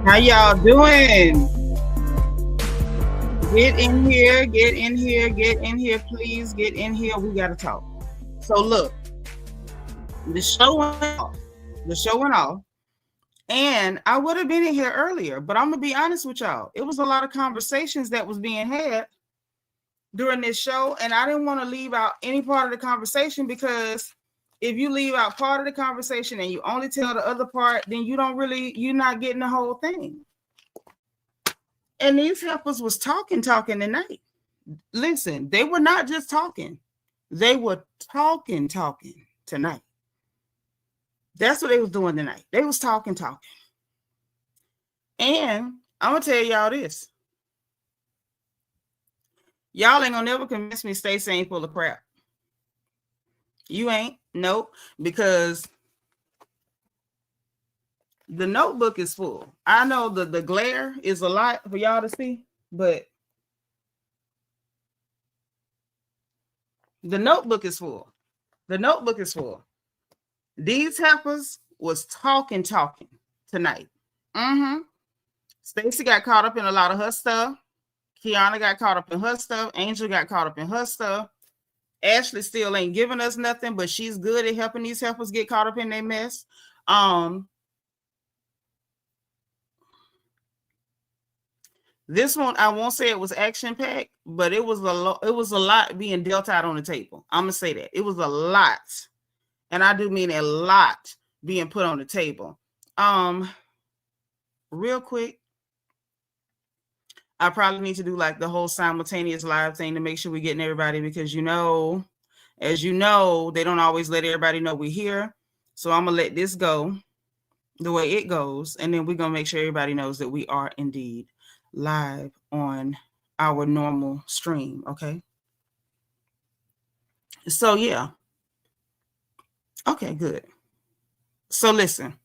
How y'all doing? Get in here, get in here, get in here, please get in here. We gotta talk. So look, the show went off. The show went off. And I would have been in here earlier, but I'm gonna be honest with y'all. It was a lot of conversations that was being had during this show, and I didn't want to leave out any part of the conversation, because if you leave out part of the conversation and you only tell the other part, then you're not getting the whole thing. And these helpers was talking tonight. Listen, they were not just talking. They were talking tonight. That's what they was doing tonight. They was talking. And I'm going to tell y'all this. Y'all ain't going to never convince me Stacy ain't full of crap. You ain't. Nope. Because the notebook is full. I know the glare is a lot for y'all to see, but the notebook is full. The notebook is full. These heifers was talking tonight. Stacy got caught up in a lot of her stuff. Keiarna got caught up in her stuff. Angel got caught up in her stuff. Ashley still ain't giving us nothing, but she's good at helping these heifers get caught up in their mess. This one, I won't say it was action-packed, but it was a lot being dealt out on the table. I'm going to say that. It was a lot. And I do mean a lot being put on the table. Real quick, I probably need to do like the whole simultaneous live thing to make sure we're getting everybody, because as you know, they don't always let everybody know we're here. So I'm going to let this go the way it goes, and then we're going to make sure everybody knows that we are indeed live on our normal stream. Okay. So yeah. Okay, good. So listen,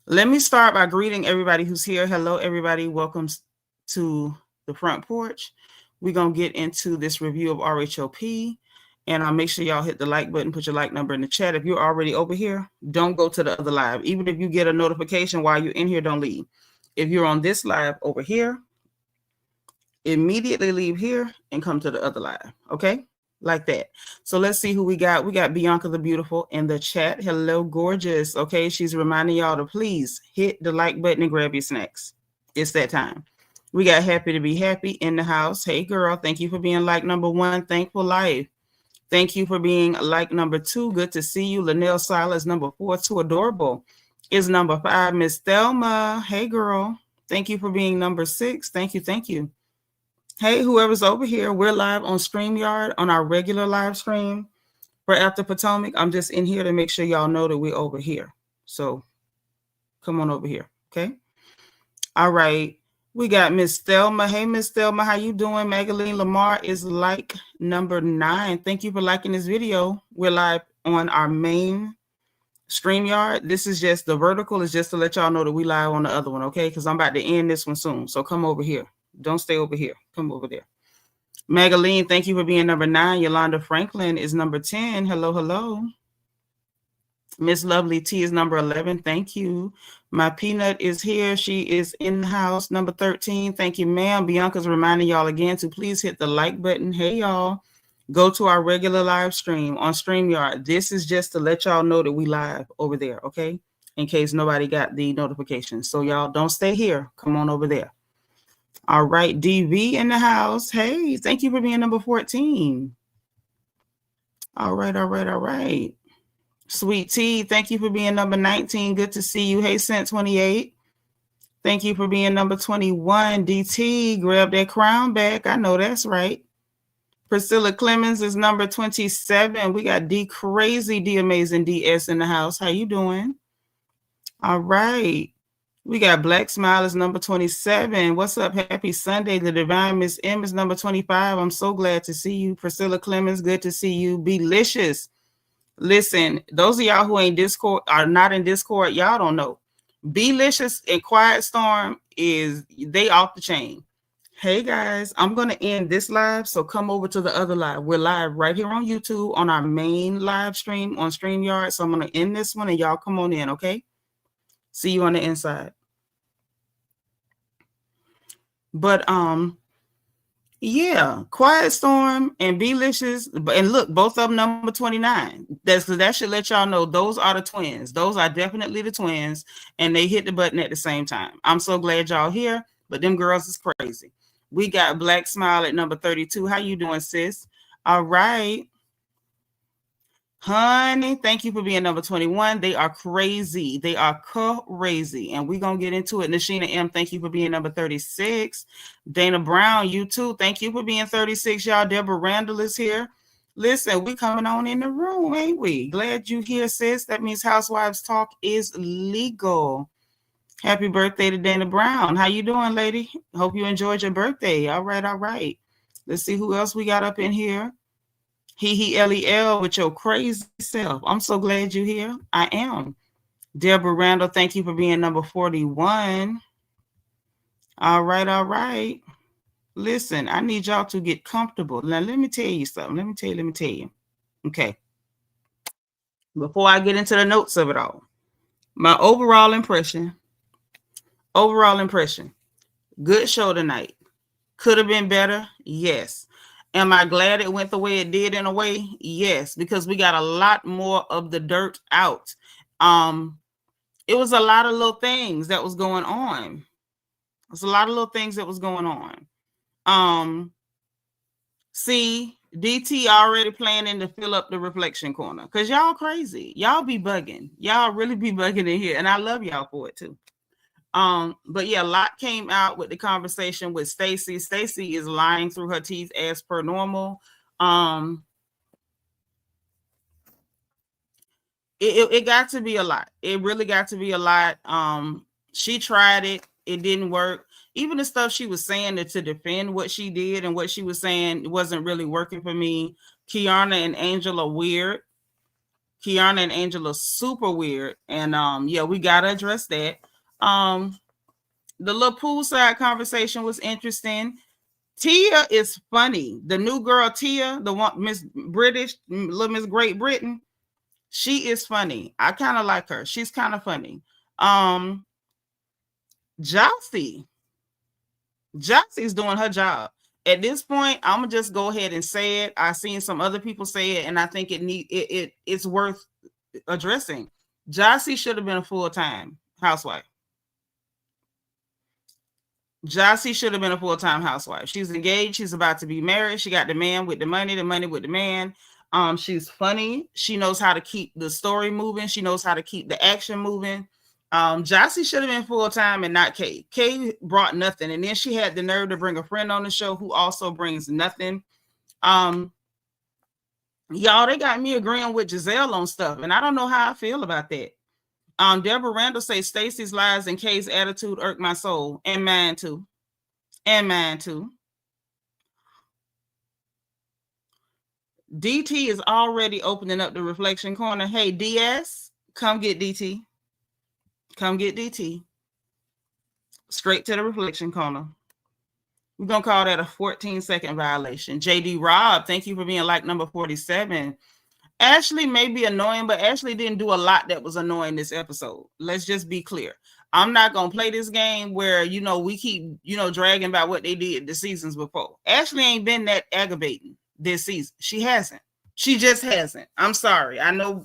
let me start by greeting everybody who's here. Hello, everybody. Welcome to the front porch. We're going to get into this review of RHOP, and I'll make sure y'all hit the like button, put your like number in the chat. If you're already over here, don't go to the other live. Even if you get a notification while you're in here, don't leave. If you're on this live over here, immediately leave here and come to the other live. Okay? Like that. So let's see who we got. We got Bianca the Beautiful in the chat. Hello, gorgeous. Okay, she's reminding y'all to please hit the like button and grab your snacks. It's that time. We got Happy to Be Happy in the house. Hey, girl. Thank you for being like number 1. Thankful Life. Thank you for being like number 2. Good to see you. Linnell Silas, number 4. Too Adorable is number 5. Miss Thelma. Hey, girl. Thank you for being number 6. Thank you. Thank you. Hey, whoever's over here, we're live on StreamYard on our regular live stream for After Potomac. I'm just in here to make sure y'all know that we're over here. So come on over here. Okay. All right. We got Miss Thelma. Hey, Miss Thelma, how you doing? Magaline Lamar is like number 9. Thank you for liking this video. We're live on our main StreamYard. This is just the vertical is just to let y'all know that we live on the other one. Okay. Because I'm about to end this one soon. So come over here. Don't stay over here. Come over there. Magaline, thank you for being number 9. Yolanda Franklin is number 10. Hello, hello. Miss Lovely T is number 11. Thank you. My Peanut is here. She is in the house. Number 13. Thank you, ma'am. Bianca's reminding y'all again to please hit the like button. Hey, y'all. Go to our regular live stream on StreamYard. This is just to let y'all know that we live over there, okay? In case nobody got the notification. So y'all don't stay here. Come on over there. All right, DV in the house. Hey, thank you for being number 14. All right. Sweet Tea, thank you for being number 19. Good to see you. Hey, Cent 28. Thank you for being number 21. DT, grab that crown back. I know that's right. Priscilla Clemens is number 27. We got D Crazy, D Amazing DS in the house. How you doing? All right. We got Black Smile is number 27. What's up? Happy Sunday. The Divine Miss M is number 25. I'm so glad to see you. Priscilla Clemens, good to see you. Belicious. Listen, those of y'all who ain't Discord are not in Discord, y'all don't know. Belicious and Quiet Storm they off the chain. Hey guys, I'm gonna end this live, so come over to the other live. We're live right here on YouTube on our main live stream on StreamYard. So I'm gonna end this one and y'all come on in, okay? See you on the inside. But yeah, Quiet Storm and Belicious, and look, both of them number 29. That should let y'all know those are the twins. Those are definitely the twins, and they hit the button at the same time. I'm so glad y'all here, but them girls is crazy. We got Black Smile at number 32. How you doing, sis? All right. Honey, thank you for being number 21. They are crazy. They are crazy. And we're going to get into it. Nashina M., thank you for being number 36. Dana Brown, you too. Thank you for being 36, y'all. Deborah Randall is here. Listen, we coming on in the room, ain't we? Glad you here, sis. That means Housewives Talk is legal. Happy birthday to Dana Brown. How you doing, lady? Hope you enjoyed your birthday. All right, all right. Let's see who else we got up in here. Lel with your crazy self. I'm so glad you're here. I am. Deborah Randall, thank you for being number 41. All right, all right. Listen, I need y'all to get comfortable. Now, let me tell you something. Let me tell you. Okay. Before I get into the notes of it all, my overall impression, good show tonight. Could have been better? Yes. Am I glad it went the way it did in a way? Yes, because we got a lot more of the dirt out. It was a lot of little things that was going on. See, DT already planning to fill up the reflection corner because y'all crazy. Y'all be bugging. Y'all really be bugging in here, and I love y'all for it too. But yeah, a lot came out with the conversation with Stacy. Stacy is lying through her teeth as per normal. It got to be a lot. It really got to be a lot. She tried it. It didn't work. Even the stuff she was saying to defend what she did and what she was saying wasn't really working for me. Keiarna and Angel are weird. Keiarna and Angel are super weird. And yeah, we gotta address that. The little poolside conversation was interesting. Tia is funny. The new girl Tia, the one Miss British, little Miss Great Britain, she is funny. I kind of like her. She's kind of funny. Jossie's doing her job. At this point, I'm gonna just go ahead and say it. I've seen some other people say it, and I think it's worth addressing. Jossie should have been a full-time housewife. Jossie should have been a full-time housewife. She's engaged. She's about to be married. She got the man with the money with the man. She's funny. She knows how to keep the story moving. She knows how to keep the action moving. Jossie should have been full-time and not Kay. Kay brought nothing. And then she had the nerve to bring a friend on the show who also brings nothing. Y'all, they got me agreeing with Giselle on stuff. And I don't know how I feel about that. Deborah Randall says Stacy's lies and Kay's attitude irked my soul. And mine too. DT is already opening up the reflection corner. Hey, DS, come get DT. Straight to the reflection corner. We're going to call that a 14-second violation. JD Rob, thank you for being like number 47. Ashley may be annoying, but Ashley didn't do a lot that was annoying this episode. Let's just be clear. I'm not going to play this game where, we keep, dragging about what they did the seasons before. Ashley ain't been that aggravating this season. She hasn't. She just hasn't. I'm sorry. I know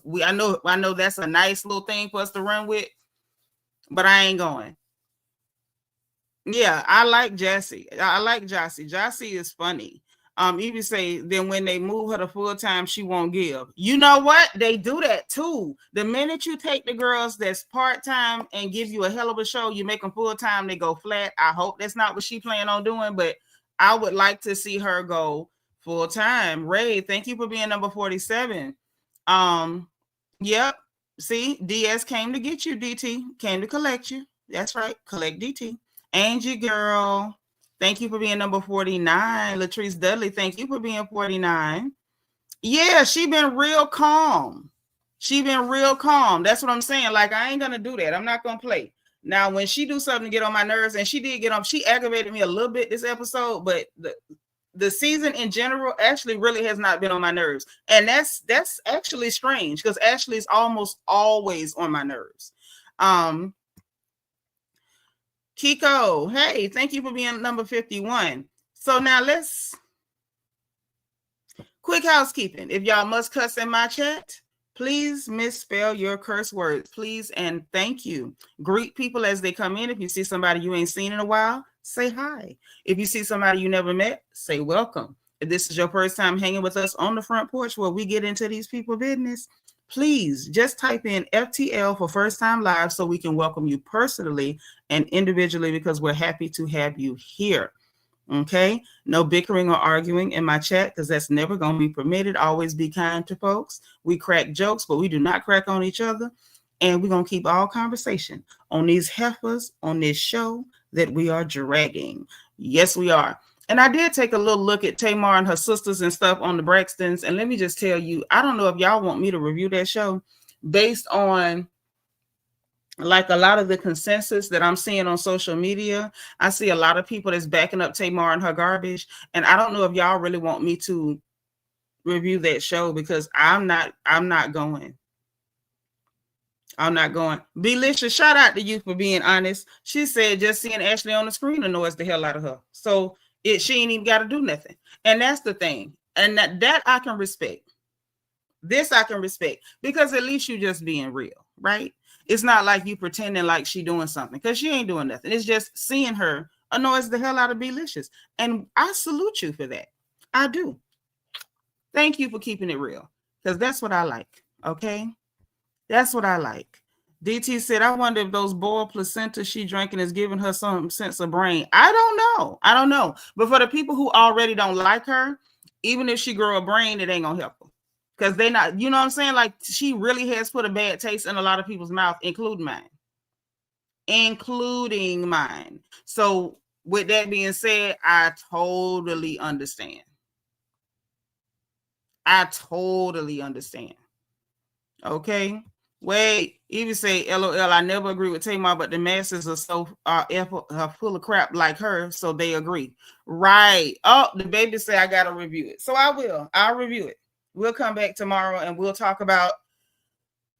that's a nice little thing for us to run with, but I ain't going. Yeah, I like Jessie. Jossie is funny. Even say then when they move her to full-time, she won't give. You know what? They do that too. The minute you take the girls that's part-time and give you a hell of a show, you make them full-time, they go flat. I hope that's not what she planned on doing, but I would like to see her go full-time. Ray, thank you for being number 47. Yep. See, DS came to get you, DT. Came to collect you. That's right. Collect DT. Angie girl, thank you for being number 49. Latrice Dudley, thank you for being 49. Yeah, she been real calm. That's what I'm saying. Like, I ain't gonna do that. I'm not gonna play. Now, when she do something to get on my nerves, and she did get on, she aggravated me a little bit this episode, but the season in general actually really has not been on my nerves. And that's actually strange because Ashley's almost always on my nerves. Kiko, hey, thank you for being number 51. So now let's quick housekeeping. If y'all must cuss in my chat, please misspell your curse words, please, and thank you. Greet people as they come in. If you see somebody you ain't seen in a while, say hi. If you see somebody you never met, say welcome. If this is your first time hanging with us on the front porch where we get into these people business, please just type in FTL for first time live so we can welcome you personally and individually because we're happy to have you here. Okay, no bickering or arguing in my chat because that's never going to be permitted. Always be kind to folks. We crack jokes, but we do not crack on each other. And we're going to keep all conversation on these heifers on this show that we are dragging. Yes, we are. And I did take a little look at Tamar and her sisters and stuff on the Braxtons. And let me just tell you, I don't know if y'all want me to review that show based on like a lot of the consensus that I'm seeing on social media. I see a lot of people that's backing up Tamar and her garbage. And I don't know if y'all really want me to review that show because I'm not going. I'm not going. Belisha, shout out to you for being honest. She said just seeing Ashley on the screen annoys the hell out of her. So she ain't even got to do nothing. And that's the thing. And that I can respect. This I can respect because at least you just being real, right? It's not like you pretending like she doing something because she ain't doing nothing. It's just seeing her annoys the hell out of Belicious. And I salute you for that. I do. Thank you for keeping it real because that's what I like. Okay. That's what I like. DT said, I wonder if those boiled placenta she drinking is giving her some sense of brain. I don't know. But for the people who already don't like her, even if she grow a brain, it ain't gonna help her. Because they not, you know what I'm saying? Like she really has put a bad taste in a lot of people's mouth, including mine. So with that being said, I totally understand. Okay. Wait, even say LOL. I never agree with Tamar, but the masses are so are full of crap like her, so they agree. Right. Oh, the baby say I gotta review it. So I will. I'll review it. We'll come back tomorrow and we'll talk about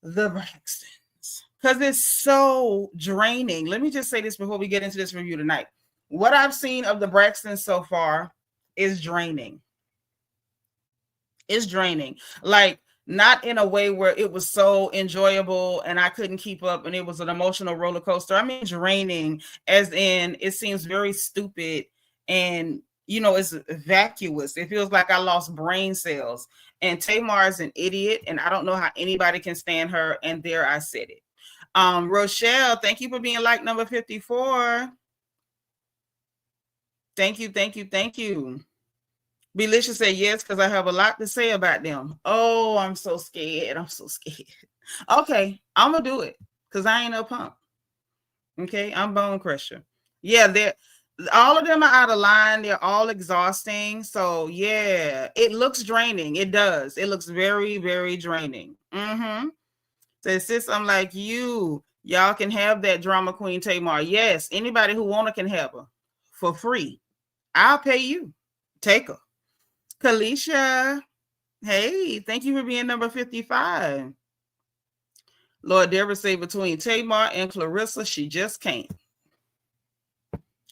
the Braxtons because it's so draining. Let me just say this before we get into this review tonight. What I've seen of the Braxtons so far is draining. It's draining. Like, not in a way where it was so enjoyable and I couldn't keep up and it was an emotional roller coaster. I mean, draining as in it seems very stupid and, you know, it's vacuous. It feels like I lost brain cells. And Tamar is an idiot and I don't know how anybody can stand her. And there I said it. Rochelle, thank you for being like number 54. Thank you. Belisha said yes, because I have a lot to say about them. Oh, I'm so scared. Okay, I'm going to do it because I ain't no punk. Okay, I'm Bone Crusher. Yeah, all of them are out of line. They're all exhausting. So, yeah, it looks draining. It does. It looks very, very draining. So, sis, I'm like you. Y'all can have that drama queen Tamar. Yes, anybody who want can have her for free. I'll pay you. Take her. Kalisha, hey, thank you for being number 55. Lord Deborah say between Tamar and Clarissa, she just can't.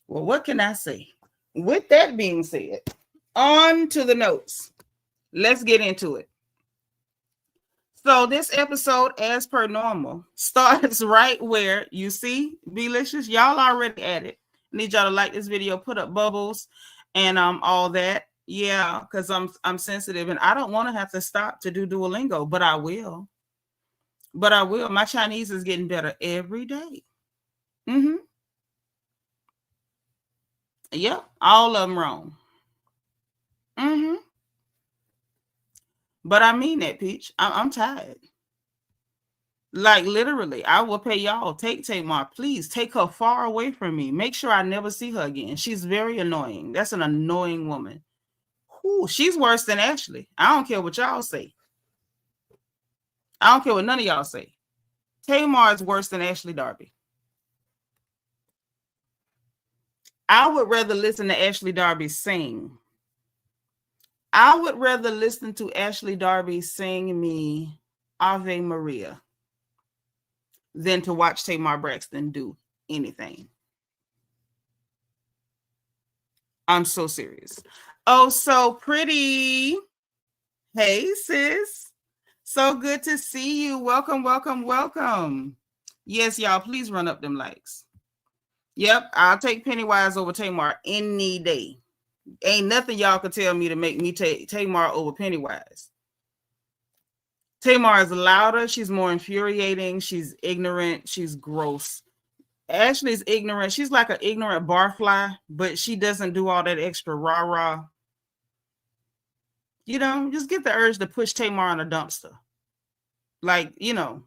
Well, what can I say? With that being said, on to the notes. Let's get into it. So this episode, as per normal, starts right where you see Belicious. Y'all already at it. Need y'all to like this video, put up bubbles, and all that. Yeah, because I'm sensitive and I don't want to have to stop to do Duolingo, but I will. My Chinese is getting better every day. Yep, all of them wrong. But I mean that, Peach. I'm tired. Like literally, I will pay y'all. Take Tamar, please take her far away from me. Make sure I never see her again. She's very annoying. That's an annoying woman. Ooh, she's worse than Ashley. I don't care what y'all say. I don't care what none of y'all say. Tamar is worse than Ashley Darby. I would rather listen to Ashley Darby sing. I would rather listen to Ashley Darby sing me Ave Maria than to watch Tamar Braxton do anything. I'm so serious. Oh, so pretty. Hey, sis. So good to see you. Welcome, welcome, welcome. Yes, y'all, please run up them likes. Yep, I'll take Pennywise over Tamar any day. Ain't nothing y'all could tell me to make me take Tamar over Pennywise. Tamar is louder. She's more infuriating. She's ignorant. She's gross. Ashley's ignorant. She's like an ignorant barfly, but she doesn't do all that extra rah-rah. You know, just get the urge to push Tamar in a dumpster. Like, you know,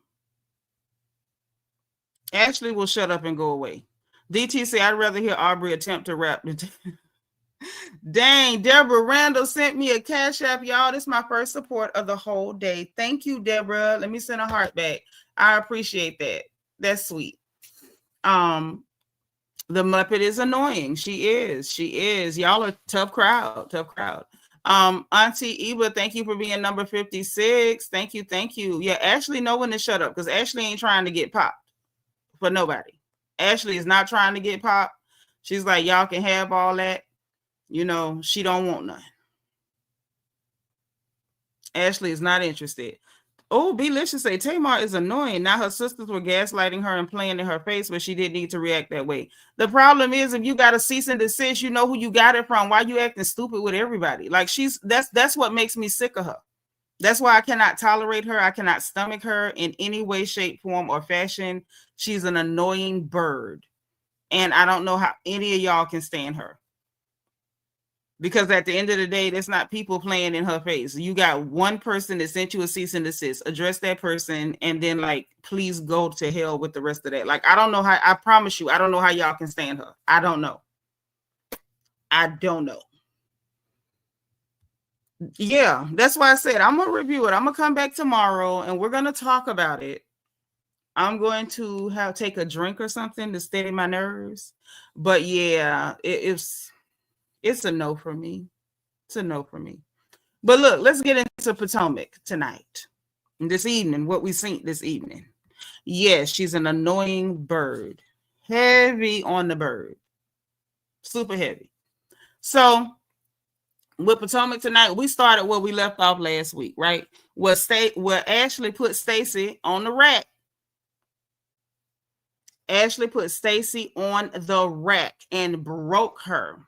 Ashley will shut up and go away. DTC, I'd rather hear Aubrey attempt to rap. Dang, Deborah Randall sent me a Cash App, y'all. This is my first support of the whole day. Thank you, Deborah. Let me send a heart back. I appreciate that. That's sweet. The Muppet is annoying. She is. Y'all are tough crowd. Auntie Eva, thank you for being number 56. Thank you. Yeah, Ashley know when to shut up because Ashley ain't trying to get popped for nobody. Ashley is not trying to get popped. She's like, y'all can have all that. You know, she don't want none. Ashley is not interested. Oh, Belicious say Tamar is annoying. Now her sisters were gaslighting her and playing in her face, but she didn't need to react that way. The problem is, if you got a cease and desist, you know who you got it from. Why you acting stupid with everybody? Like that's what makes me sick of her. That's why I cannot tolerate her. I cannot stomach her in any way, shape, form, or fashion. She's an annoying bird. And I don't know how any of y'all can stand her. Because at the end of the day, there's not people playing in her face. You got one person that sent you a cease and desist. Address that person and then, like, please go to hell with the rest of that. Like, I don't know how, I promise you, I don't know how y'all can stand her. I don't know. Yeah, that's why I said I'm going to review it. I'm going to come back tomorrow and we're going to talk about it. I'm going to take a drink or something to steady my nerves. But yeah, it's a no for me. It's a no for me. But look, let's get into Potomac tonight. This evening, what we seen this evening. Yes, she's an annoying bird. Heavy on the bird. Super heavy. So with Potomac tonight, we started where we left off last week, right? Where Ashley put Stacy on the rack. Ashley put Stacy on the rack and broke her.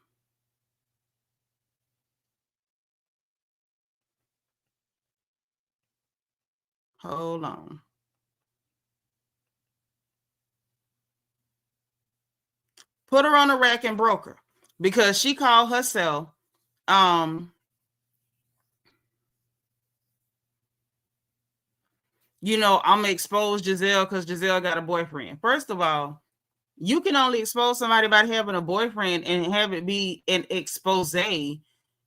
Hold on. Put her on the rack and broke her because she called herself you know, I'm gonna expose Giselle because Giselle got a boyfriend. First of all, you can only expose somebody by having a boyfriend and have it be an expose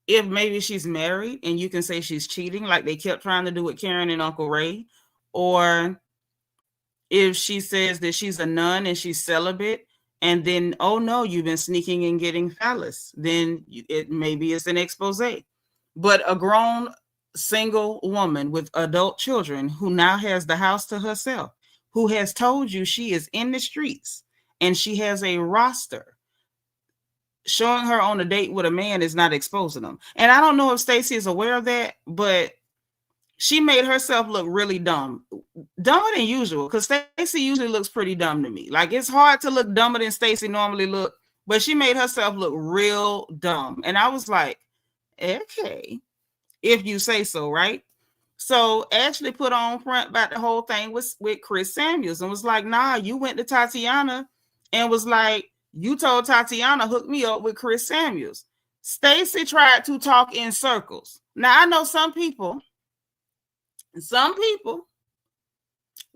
if maybe she's married and you can say she's cheating, like they kept trying to do with Karen and Uncle Ray, or if she says that she's a nun and she's celibate, and then, oh no, you've been sneaking and getting phallus, then maybe it's an expose. But a grown single woman with adult children who now has the house to herself, who has told you she is in the streets and she has a roster, showing her on a date with a man is not exposing them. And I don't know if Stacy is aware of that, but she made herself look really dumb. Dumber than usual, because Stacy usually looks pretty dumb to me. Like, it's hard to look dumber than Stacy normally look, but she made herself look real dumb. And I was like, okay, if you say so, right? So Ashley put on front about the whole thing with Chris Samuels and was like, nah, you went to Tatiana and was like, you told Tatiana, hook me up with Chris Samuels. Stacy tried to talk in circles. Now, I know some people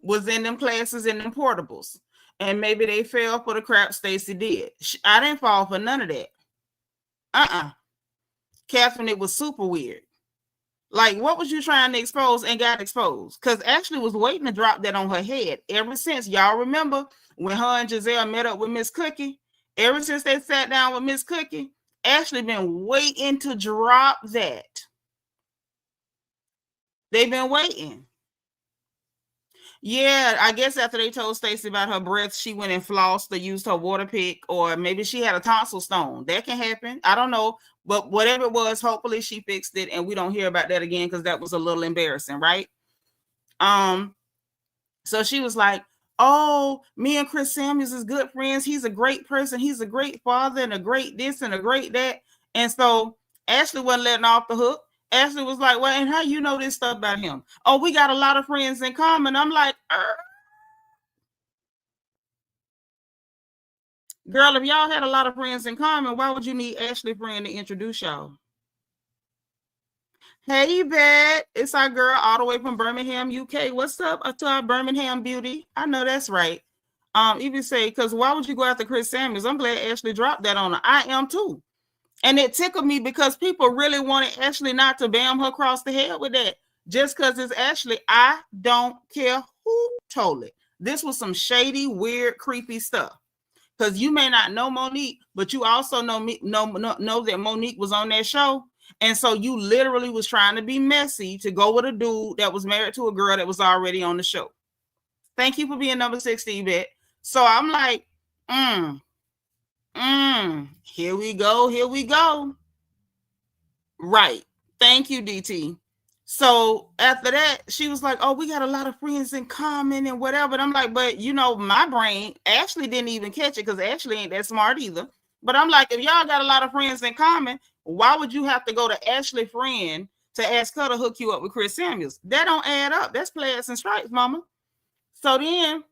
was in them classes in them portables, and maybe they fell for the crap Stacy did. I didn't fall for none of that. Catherine, it was super weird. Like, what was you trying to expose and got exposed? Because Ashley was waiting to drop that on her head ever since. Y'all remember when her and Giselle met up with Miss Cookie? Ever since they sat down with Miss Cookie, Ashley been waiting to drop that. They've been waiting. Yeah, I guess after they told Stacy about her breath, she went and flossed or used her water pick, or maybe she had a tonsil stone. That can happen. I don't know. But whatever it was, hopefully she fixed it and we don't hear about that again, because that was a little embarrassing, right? So she was like, oh, me and Chris Samuels is good friends. He's a great person. He's a great father and a great this and a great that. And so Ashley wasn't letting off the hook. Ashley was like, well, and how you know this stuff about him? Oh, we got a lot of friends in common. I'm like, girl, if y'all had a lot of friends in common, why would you need Ashley friend to introduce y'all? Hey, Bet, it's our girl all the way from Birmingham, UK. What's up to our Birmingham beauty? I know that's right. Even say, because why would you go after Chris Samuels? I'm glad Ashley dropped that on her. I am too. And it tickled me because people really wanted Ashley not to bam her across the head with that. Just because it's Ashley, I don't care who told it. This was some shady, weird, creepy stuff. Because you may not know Monique, but you also know that Monique was on that show. And so you literally was trying to be messy to go with a dude that was married to a girl that was already on the show. Thank you for being number 60, Bet. So I'm like, here we go. Right. Thank you, DT. So after that, she was like, oh, we got a lot of friends in common and whatever. And I'm like, but you know, my brain actually didn't even catch it because Ashley ain't that smart either. But I'm like, if y'all got a lot of friends in common, why would you have to go to Ashley friend to ask her to hook you up with Chris Samuels? That don't add up. That's players and stripes, mama. So then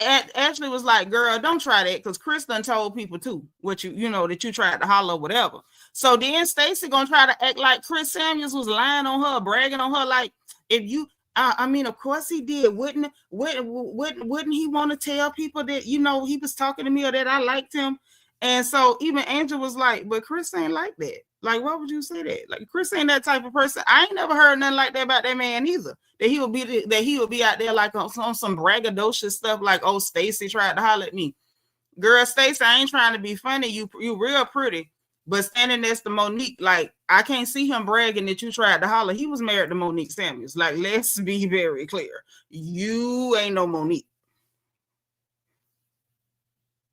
Ashley was like, girl, don't try that, because Chris done told people too what you know that you tried to holler or whatever. So then Stacy gonna try to act like Chris Samuels was lying on her, bragging on her, like, if you I mean, of course he did. Wouldn't he want to tell people that, you know, he was talking to me or that I liked him? And so even Angel was like, but Chris ain't like that. Like, why would you say that? Like, Chris ain't that type of person. I ain't never heard nothing like that about that man either. That he would be out there like on some braggadocious stuff, like, oh, Stacy tried to holler at me. Girl, Stacy, I ain't trying to be funny. You real pretty. But standing next to Monique, like, I can't see him bragging that you tried to holler. He was married to Monique Samuels. Like, let's be very clear. You ain't no Monique.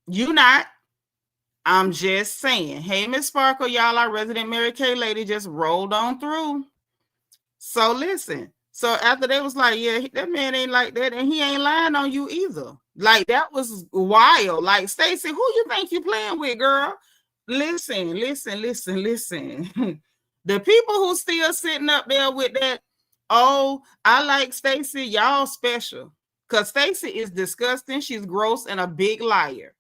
You not. I'm just saying. Hey, Miss Sparkle, y'all, our resident Mary Kay lady just rolled on through. So listen. So after they was like, yeah, that man ain't like that, and he ain't lying on you either. Like, that was wild. Like, Stacy, who you think you playing with, girl? Listen. The people who still sitting up there with that, oh, I like Stacy, y'all special. Because Stacy is disgusting. She's gross and a big liar.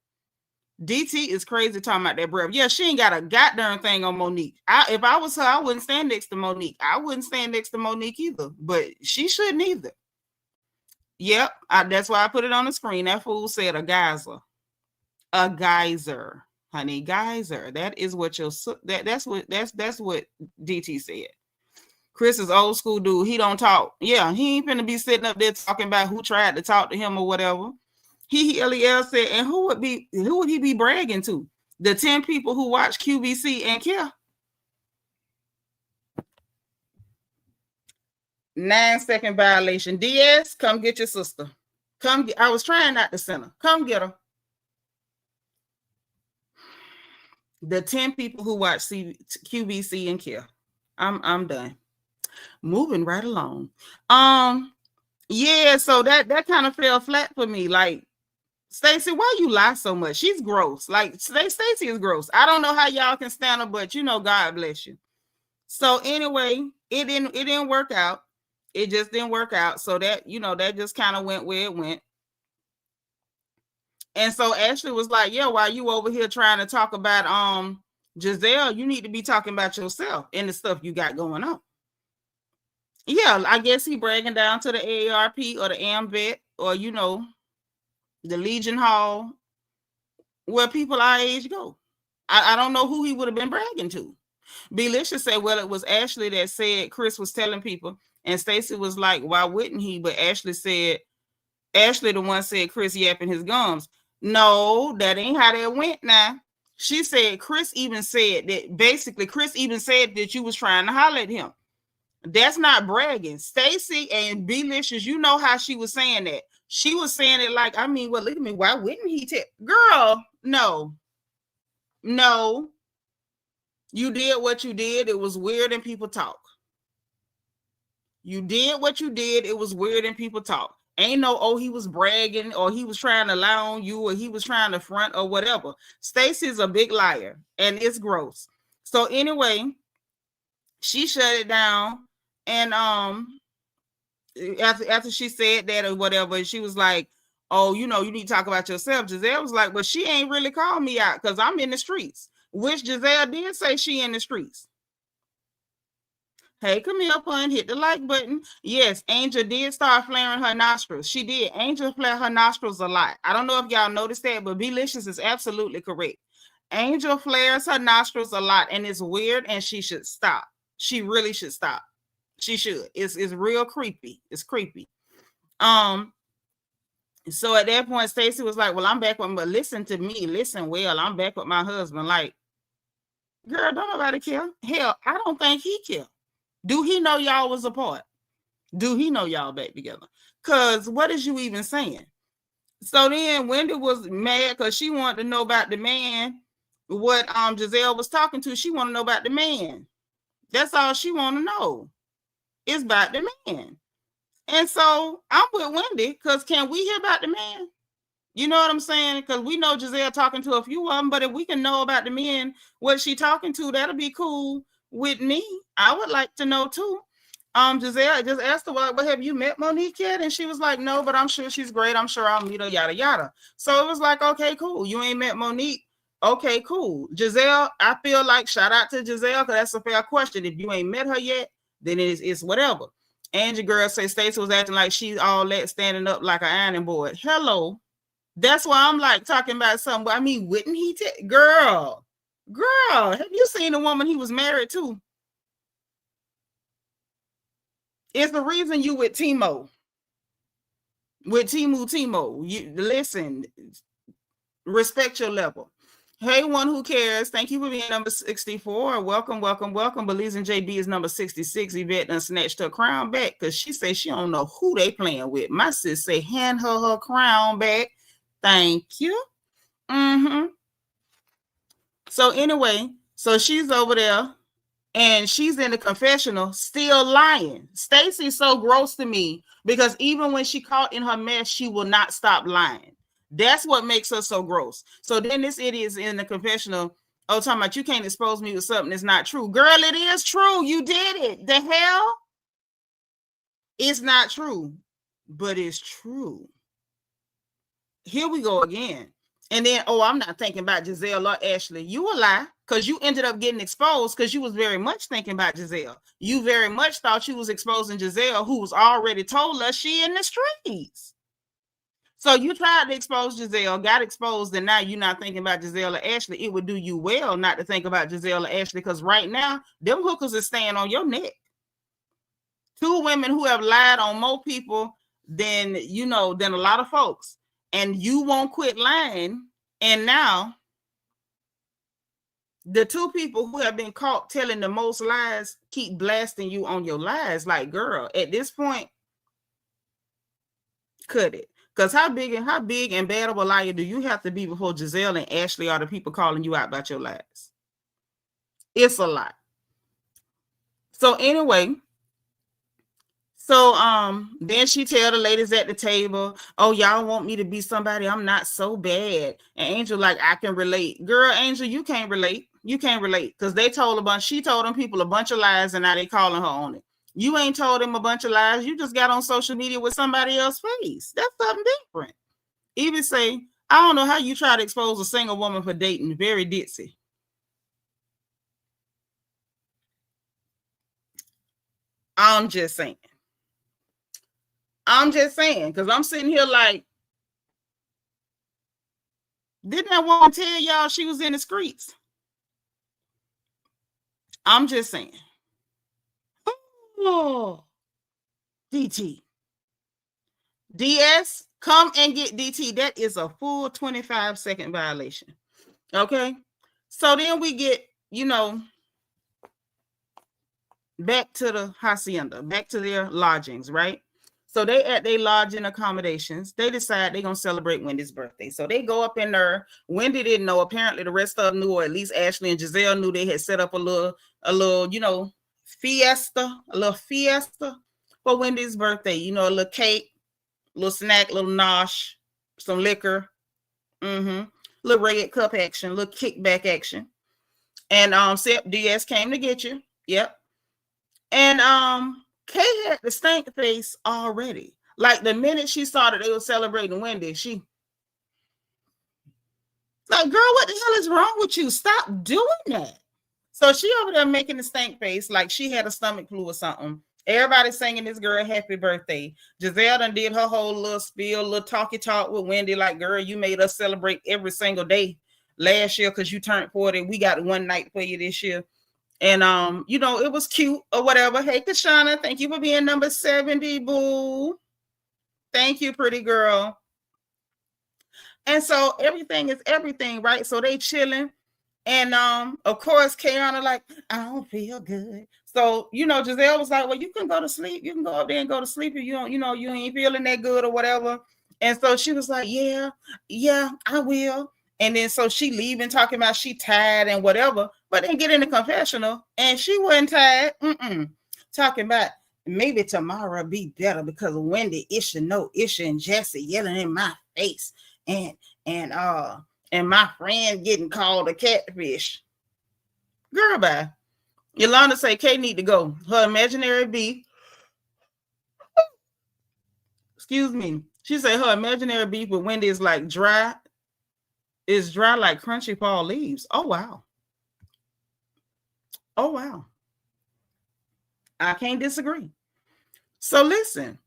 DT is crazy talking about that breath. Yeah, she ain't got a goddamn thing on Monique. If I was her, I wouldn't stand next to Monique. I wouldn't stand next to Monique either, but she shouldn't either. Yep, that's why I put it on the screen. That fool said a geyser. A geyser, honey, geyser. That is what that's what DT said. Chris is old school dude. He don't talk. Yeah, he ain't finna be sitting up there talking about who tried to talk to him or whatever. LEL said, and who would he be bragging to? The 10 people who watch QVC and care. 9-second violation. DS, come get your sister. I was trying not to send her. Come get her. The 10 people who watch QVC and care. I'm done. Moving right along. Yeah, so that kind of fell flat for me. Like, Stacy, why you lie so much? She's gross. Like, Stacy is gross. I don't know how y'all can stand her, but you know, God bless you. So anyway, it didn't work out. It just didn't work out. So that, you know, that just kind of went where it went. And so Ashley was like, yeah, while you over here trying to talk about Giselle, you need to be talking about yourself and the stuff you got going on. Yeah, I guess he bragging down to the AARP or the AMVET or, you know, the Legion Hall, where people our age go. I don't know who he would have been bragging to. Belisha said, well, it was Ashley that said Chris was telling people. And Stacy was like, why wouldn't he? But Ashley the one said Chris yapping his gums. No, that ain't how that went now. She said Chris even said that you was trying to holler at him. That's not bragging. Stacy and B-licious, you know how she was saying that. She was saying it like, I mean, well, look at me. Why wouldn't he tell? Girl, no. No. You did what you did. It was weird and people talk. You did what you did. It was weird and people talk. Ain't no, oh, he was bragging or he was trying to lie on you or he was trying to front or whatever. Stacy's a big liar and it's gross. So anyway, she shut it down. And after she said that or whatever, she was like, oh, you know, you need to talk about yourself. Giselle was like, but she ain't really called me out because I'm in the streets, which Giselle did say she in the streets. Hey, Camille Pun, hit the like button. Yes, Angel did start flaring her nostrils. She did. Angel flared her nostrils a lot. I don't know if y'all noticed that, but Belicious is absolutely correct. Angel flares her nostrils a lot, and it's weird, and she should stop. She really should stop. She should. It's real creepy. It's creepy. So at that point, Stacy was like, well, I'm back with, but listen to me. Listen well, I'm back with my husband. Like, girl, don't nobody care. Hell, I don't think he care. Do he know y'all was apart? Do he know y'all back together? Because what is you even saying? So then Wendy was mad because she wanted to know about the man. What Giselle was talking to, she wanted to know about the man. That's all she want to know. It's about the man. And so I'm with Wendy because can we hear about the man? You know what I'm saying? Because we know Giselle talking to a few of them, but if we can know about the men, what she talking to, that'll be cool with me. I would like to know too. Giselle just asked her, well, have you met Monique yet? And she was like, no, but I'm sure she's great. I'm sure I'll meet her, yada, yada. So it was like, okay, cool. You ain't met Monique. Okay, cool. Giselle, I feel like shout out to Giselle because that's a fair question. If you ain't met her yet, then it's whatever. Angie girl say Stacy was acting like she's all that standing up like an ironing board. Hello. That's why I'm like talking about something. I mean, wouldn't he girl, have you seen the woman he was married to? It's the reason you with Timo. With Timo. You listen, respect your level. Hey, one who cares. Thank you for being number 64. Welcome. Belize and JB is number 66. Yvette done snatched her crown back because she says she don't know who they playing with. My sis say hand her crown back. Thank you. So anyway, so she's over there and she's in the confessional still lying. Stacy's so gross to me because even when she caught in her mess, she will not stop lying. That's what makes her so gross. So then this idiot is in the confessional. Oh, talking about you can't expose me with something that's not true. Girl, it is true. You did it. The hell? It's not true, but it's true. Here we go again. And then, oh, I'm not thinking about Giselle or Ashley. You a lie because you ended up getting exposed because you was very much thinking about Giselle. You very much thought you was exposing Giselle, who was already told us she in the streets. So you tried to expose Giselle, got exposed, and now you're not thinking about Giselle or Ashley. It would do you well not to think about Giselle or Ashley because right now, them hookers are staying on your neck. Two women who have lied on more people than, than a lot of folks. And you won't quit lying. And now the two people who have been caught telling the most lies keep blasting you on your lies. Like, girl, at this point, cut it. Because how big and bad of a liar do you have to be before Giselle and Ashley are the people calling you out about your lies? It's a lot. So anyway, then she tell the ladies at the table, oh, y'all want me to be somebody I'm not so bad. And Angel like, I can relate. Girl, Angel, you can't relate. You can't relate because she told them people a bunch of lies and now they calling her on it. You ain't told them a bunch of lies. You just got on social media with somebody else's face. That's something different. Even say, I don't know how you try to expose a single woman for dating. Very ditzy. I'm just saying, because I'm sitting here like, didn't that woman tell y'all she was in the streets? I'm just saying. Oh, DT. DS, come and get DT. That is a full 25-second violation. Okay? So then we get, back to the hacienda, back to their lodgings, right? So they at their lodging accommodations, they decide they're gonna celebrate Wendy's birthday. So they go up in there. Wendy didn't know. Apparently, the rest of them knew, or at least Ashley and Giselle knew. They had set up a little, a little fiesta for Wendy's birthday. A little cake, little snack, little nosh, some liquor, little red cup action, little kickback action. And DS came to get you. Yep. And Kay had the stank face already. Like the minute she saw that they were celebrating Wendy, she like, girl, what the hell is wrong with you? Stop doing that. So she over there making the stank face like she had a stomach flu or something. Everybody singing this girl happy birthday. Giselle done did her whole little spiel, little talky talk with Wendy. Like, girl, you made us celebrate every single day last year because you turned 40. We got one night for you this year. And, it was cute or whatever. Hey, Keiarna, thank you for being number 70, boo. Thank you, pretty girl. And so everything is everything, right? So they chilling. And, of course, Keiarna like, I don't feel good. So, Giselle was like, well, you can go to sleep. You can go up there and go to sleep if you don't, you ain't feeling that good or whatever. And so she was like, yeah, I will. And then so she leaving talking about she tired and whatever, but then get in the confessional and she wasn't tired. Talking about maybe tomorrow be better because of Wendy, Isha, and Jesse yelling in my face and my friend getting called a catfish. Girl, bye. Yolanda say Kay need to go. Her imaginary beef. Excuse me. She said her imaginary beef with Wendy is like dry. Is dry like crunchy fall leaves. Oh, wow. Oh, wow. I can't disagree. So listen.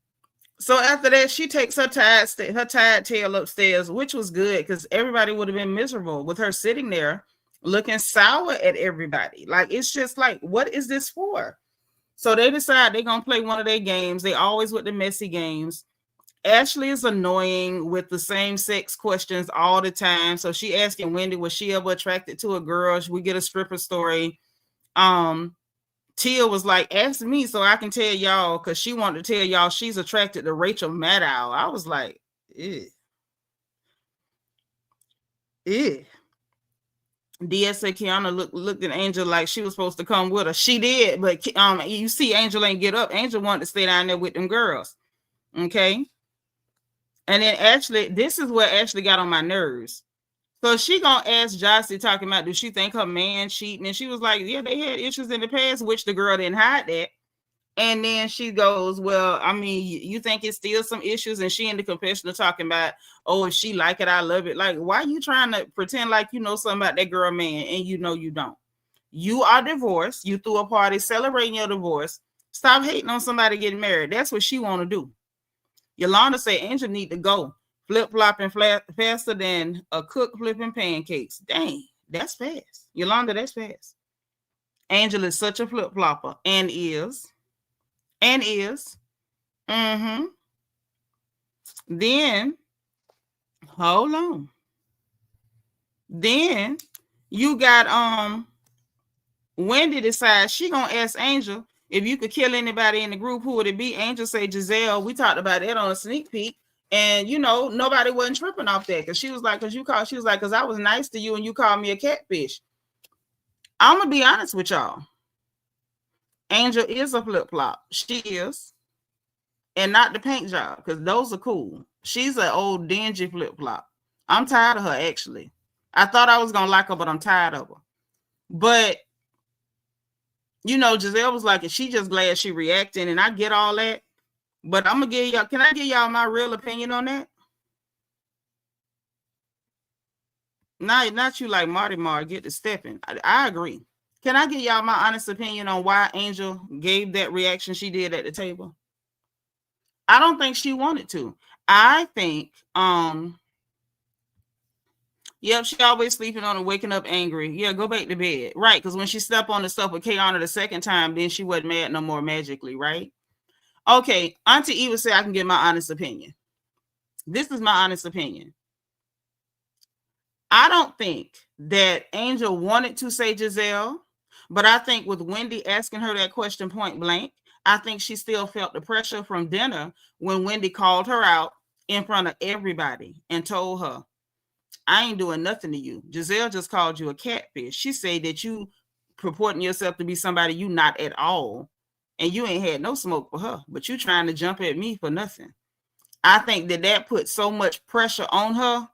So after that, she takes her tired tail upstairs, which was good because everybody would have been miserable with her sitting there looking sour at everybody. Like, it's just like, what is this for? So they decide they're going to play one of their games. They always with the messy games. Ashley is annoying with the same sex questions all the time. So she asking Wendy, was she ever attracted to a girl? We get a stripper story. Tia was like, ask me so I can tell y'all, because she wanted to tell y'all she's attracted to Rachel Maddow. I was like, ew. DS said Keiarna looked at Angel like she was supposed to come with her. She did, but you see Angel ain't get up. Angel wanted to stay down there with them girls. Okay. And then Ashley, this is where Ashley got on my nerves. So she gonna ask Jossie talking about, do she think her man cheating? And she was like, yeah, they had issues in the past, which the girl didn't hide that. And then she goes, well, I mean, you think it's still some issues? And she in the confessional talking about, oh, if she like it, I love it. Like, why are you trying to pretend like you know something about that girl man and you know you don't? You are divorced. You threw a party celebrating your divorce. Stop hating on somebody getting married. That's what she want to do. Yolanda say Angel need to go. Flip-flopping faster than a cook flipping pancakes. Dang, that's fast. Yolanda, that's fast. Angel is such a flip-flopper and is. Then, hold on. Then you got Wendy decides she gonna ask Angel if you could kill anybody in the group, who would it be? Angel say Giselle. We talked about that on a sneak peek. And nobody wasn't tripping off that because she was like, because I was nice to you and you called me a catfish. I'm gonna be honest with y'all. Angel is a flip-flop. She is. And not the paint job, because those are cool. She's an old dingy flip-flop. I'm tired of her, actually. I thought I was gonna like her, but I'm tired of her. But Giselle was like, she just glad she reacted, and I get all that. But I'm gonna give y'all, can I give y'all my real opinion on that? Not you like Marty get to stepping. I agree. Can I give y'all my honest opinion on why Angel gave that reaction she did at the table? I don't think she wanted to. I think, yep, she always sleeping on and waking up angry. Yeah, go back to bed. Right, because when she stepped on the stuff with Keiarna the second time, then she wasn't mad no more magically, right? Okay, Auntie Eva said I can give my honest opinion. This is my honest opinion. I don't think that Angel wanted to say Giselle, But I think with Wendy asking her that question point blank, I think she still felt the pressure from dinner when Wendy called her out in front of everybody and told her, I ain't doing nothing to you. Giselle just called you a catfish. She said that you purporting yourself to be somebody you not at all, and you ain't had no smoke for her, but you trying to jump at me for nothing. I think that put so much pressure on her,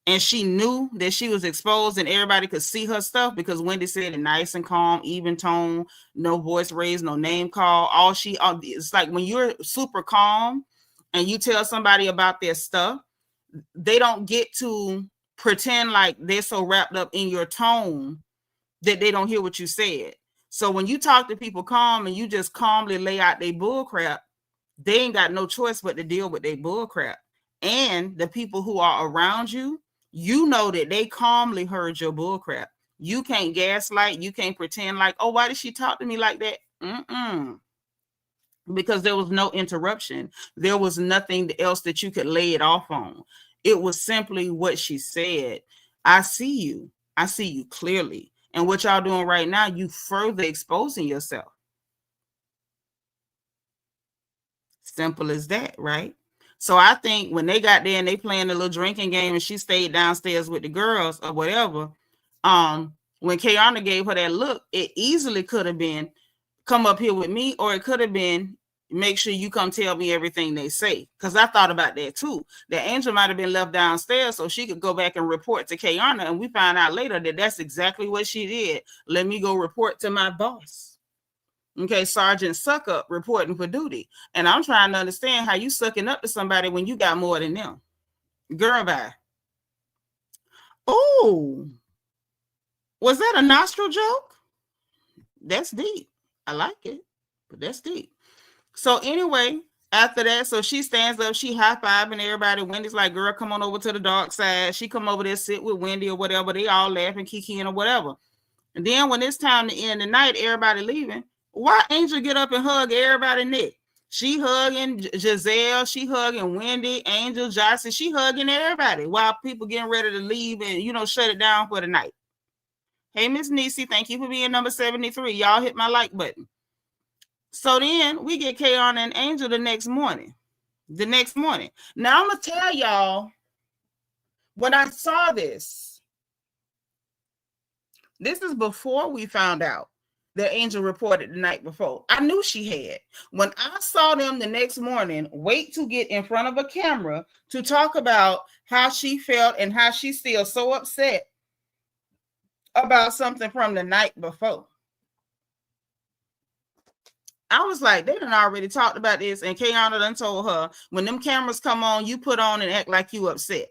and she knew that she was exposed and everybody could see her stuff because Wendy said it nice and calm, even tone, no voice raised, no name call. It's like when you're super calm and you tell somebody about their stuff, they don't get to pretend like they're so wrapped up in your tone that they don't hear what you said. So when you talk to people calm and you just calmly lay out their bull crap, they ain't got no choice but to deal with their bull crap. And the people who are around you, you know that they calmly heard your bull crap. You can't gaslight. You can't pretend like, oh, why did she talk to me like that? Because there was no interruption. There was nothing else that you could lay it off on. It was simply what she said. I see you. I see you clearly. And what y'all doing right now, you further exposing yourself. Simple as that, right? So I think when they got there and they playing a little drinking game and she stayed downstairs with the girls or whatever, when Keiarna gave her that look, it easily could have been come up here with me, or it could have been make sure you come tell me everything they say. Because I thought about that too. The Angel might have been left downstairs so she could go back and report to Keiarna, and we find out later that that's exactly what she did. Let me go report to my boss. Okay, Sergeant Suck Up reporting for duty. And I'm trying to understand how you sucking up to somebody when you got more than them. Girl, bye. Oh, was that a nostril joke? That's deep. I like it, but that's deep. So anyway, after that, so she stands up, she high-fiving everybody. Wendy's like, girl, come on over to the dark side. She come over there, sit with Wendy or whatever. They all laughing, kikiing or whatever. And then when it's time to end the night, everybody leaving. Why Angel get up and hug everybody neck? She hugging Giselle, she hugging Wendy, Angel, Jocelyn, she hugging everybody while people getting ready to leave and, shut it down for the night. Hey, Miss Nisi, thank you for being number 73. Y'all hit my like button. So then we get Keiarna and Angel the next morning. Now I'm going to tell y'all, when I saw this is before we found out that Angel reported the night before. I knew she had. When I saw them the next morning wait to get in front of a camera to talk about how she felt and how she's still so upset about something from the night before, I was like, they done already talked about this, and Keiarna done told her, when them cameras come on, you put on and act like you upset.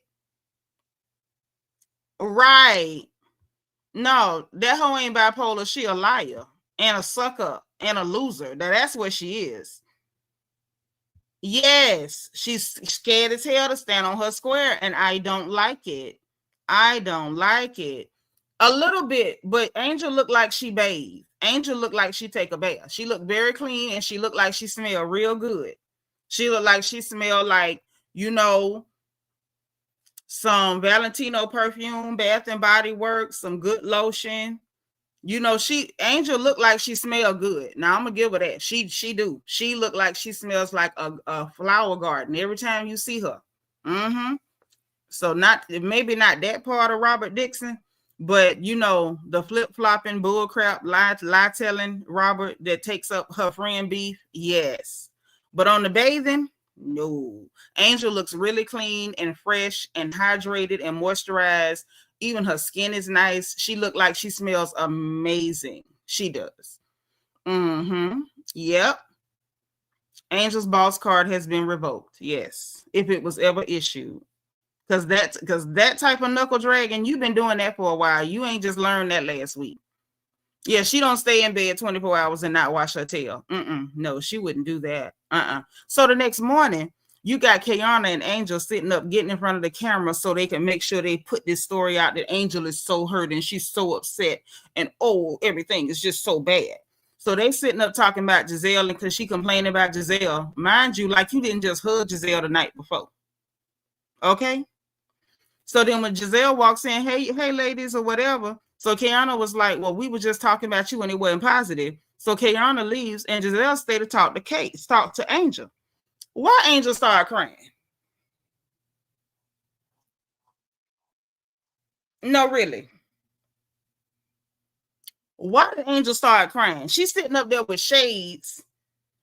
Right. No, that hoe ain't bipolar. She a liar and a sucker and a loser. That's what she is. Yes, she's scared as hell to stand on her square, and I don't like it. A little bit, but Angel looked like she bathed. Angel looked like she take a bath. She looked very clean, and she looked like she smelled real good. She looked like she smelled like, some Valentino perfume, Bath and Body Works, some good lotion. Angel looked like she smelled good. Now I'm gonna give her that. She do. She looked like she smells like a flower garden every time you see her. So maybe not that part of Robert Dixon, but the flip-flopping bullcrap, lie telling Robert that takes up her friend beef. Yes. But on the bathing, no. Angel looks really clean and fresh and hydrated and moisturized. Even her skin is nice. She looked like she smells amazing. She does. Yep. Angel's boss card has been revoked. Yes. If it was ever issued. Because that type of knuckle dragging, you've been doing that for a while. You ain't just learned that last week. Yeah, she don't stay in bed 24 hours and not wash her tail. No, she wouldn't do that. So the next morning, you got Keiarna and Angel sitting up, getting in front of the camera so they can make sure they put this story out that Angel is so hurt and she's so upset and everything is just so bad. So they sitting up talking about Giselle because she complaining about Giselle. Mind you, like you didn't just hug Giselle the night before. Okay? So then when Giselle walks in, hey ladies or whatever, So Keiarna was like, well, we were just talking about you and it wasn't positive. So Keiarna leaves and Giselle stayed to talk to Angel. Why Angel started crying? No, really. Why did Angel start crying? She's sitting up there with shades,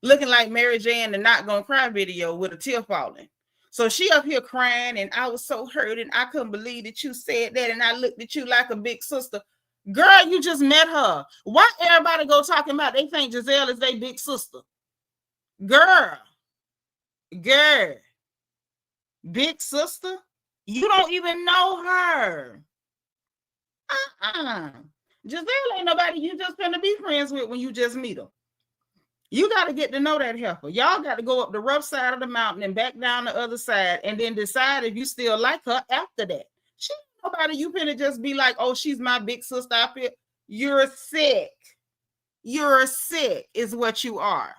looking like Mary J in the Not Gonna Cry video with a tear falling. So she up here crying, and I was so hurt, and I couldn't believe that you said that, and I looked at you like a big sister. Girl, you just met her. Why everybody go talking about they think Giselle is their big sister? Girl, big sister? You don't even know her. Giselle ain't nobody you just gonna be friends with when you just meet her. You got to get to know that heifer. Y'all got to go up the rough side of the mountain and back down the other side and then decide if you still like her after that. She ain't nobody you finna just be like, oh, she's my big sister. I feel you're sick. You're sick is what you are.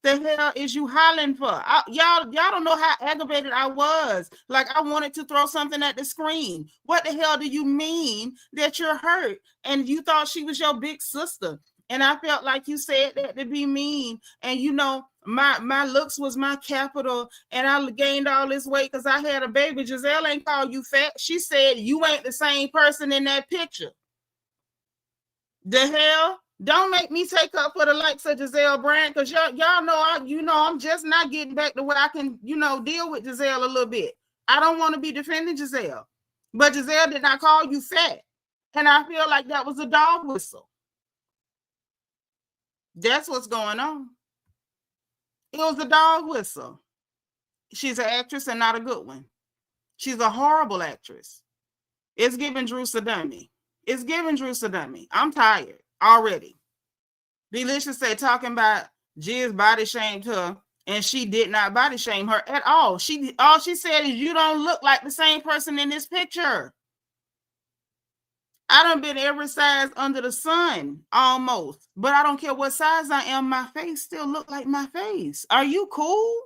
The hell is you hollering for? Y'all don't know how aggravated I was. Like I wanted to throw something at the screen. What the hell do you mean that you're hurt and you thought she was your big sister? And I felt like you said that to be mean. And you know, my looks was my capital, and I gained all this weight because I had a baby. Giselle ain't called you fat. She said you ain't the same person in that picture. The hell? Don't make me take up for the likes of Giselle Brand, because y'all know I'm just not getting back to where I can, deal with Giselle a little bit. I don't want to be defending Giselle. But Giselle did not call you fat. And I feel like that was a dog whistle. That's what's going on. It was a dog whistle. She's an actress and not a good one. She's a horrible actress. It's giving Drew Sadami. It's giving Drew Sadami. I'm tired already. Delicious said talking about Giz body shamed her, and she did not body shame her at all. All she said is you don't look like the same person in this picture. I done been every size under the sun almost, but I don't care what size I am. My face still look like my face. Are you cool?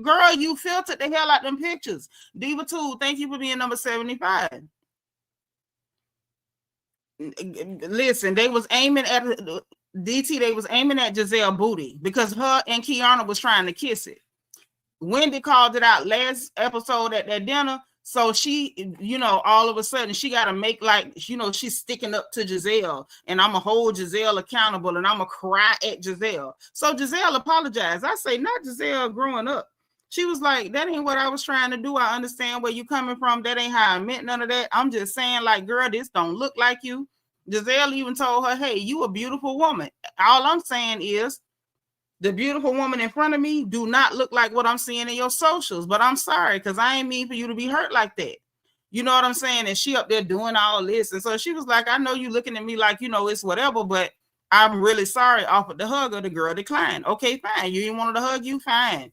Girl, you filtered the hell out them pictures. Diva 2, thank you for being number 75. Listen, they was aiming at DT. They was aiming at Giselle booty because her and Keiarna was trying to kiss it. Wendy called it out last episode at that dinner. So she, all of a sudden she got to make like, she's sticking up to Giselle, and I'm going to hold Giselle accountable, and I'm going to cry at Giselle. So Giselle apologized. I say, not Giselle growing up. She was like, that ain't what I was trying to do. I understand where you coming from. That ain't how I meant none of that. I'm just saying, like, girl, this don't look like you. Giselle even told her, hey, you a beautiful woman. All I'm saying is the beautiful woman in front of me do not look like what I'm seeing in your socials. But I'm sorry, because I ain't mean for you to be hurt like that. You know what I'm saying? And she up there doing all this. And so she was like, I know you looking at me like, it's whatever, but I'm really sorry. Offered to hug her. The girl declined. Okay, fine. You didn't want her to hug you? Fine.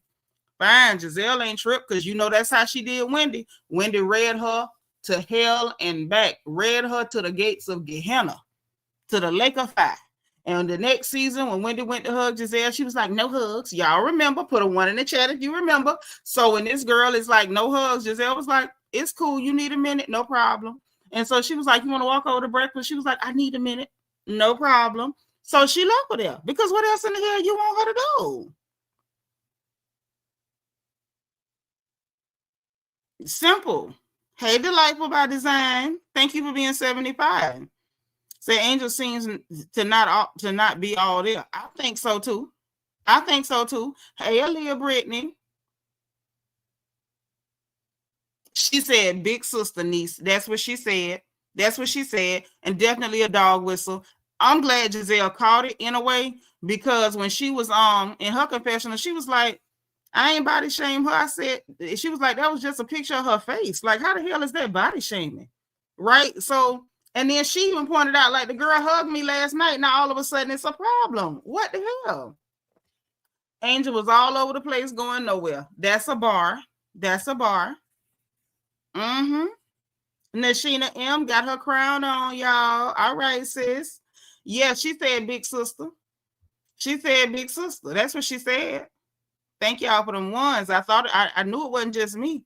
Fine. Giselle ain't tripped, because that's how she did Wendy. Wendy read her to hell and back. Read her to the gates of Gehenna, to the lake of fire. And the next season, when Wendy went to hug Giselle, she was like, no hugs. Y'all remember? Put a 1 in the chat if you remember. So when this girl is like, no hugs, Giselle was like, it's cool. You need a minute. No problem. And so she was like, you want to walk over to breakfast? She was like, I need a minute. No problem. So she left her there, because what else in the hell you want her to do? Simple. Hey, Delightful by Design. Thank you for being 75. Say Angel seems to not be all there. I think so too. Hey, Aaliyah Brittany. She said big sister niece. That's what she said. And definitely a dog whistle. I'm glad Giselle caught it in a way, because when she was in her confessional, she was like, I ain't body shame her. I said, she was like, that was just a picture of her face. Like, how the hell is that body shaming? Right? So, and then she even pointed out, like, the girl hugged me last night. Now all of a sudden it's a problem. What the hell? Angel was all over the place going nowhere. That's a bar. Mm-hmm. Nashina M got her crown on, y'all. All right, sis. Yeah, she said big sister. That's what she said. Thank y'all for them ones. I thought I knew it wasn't just me.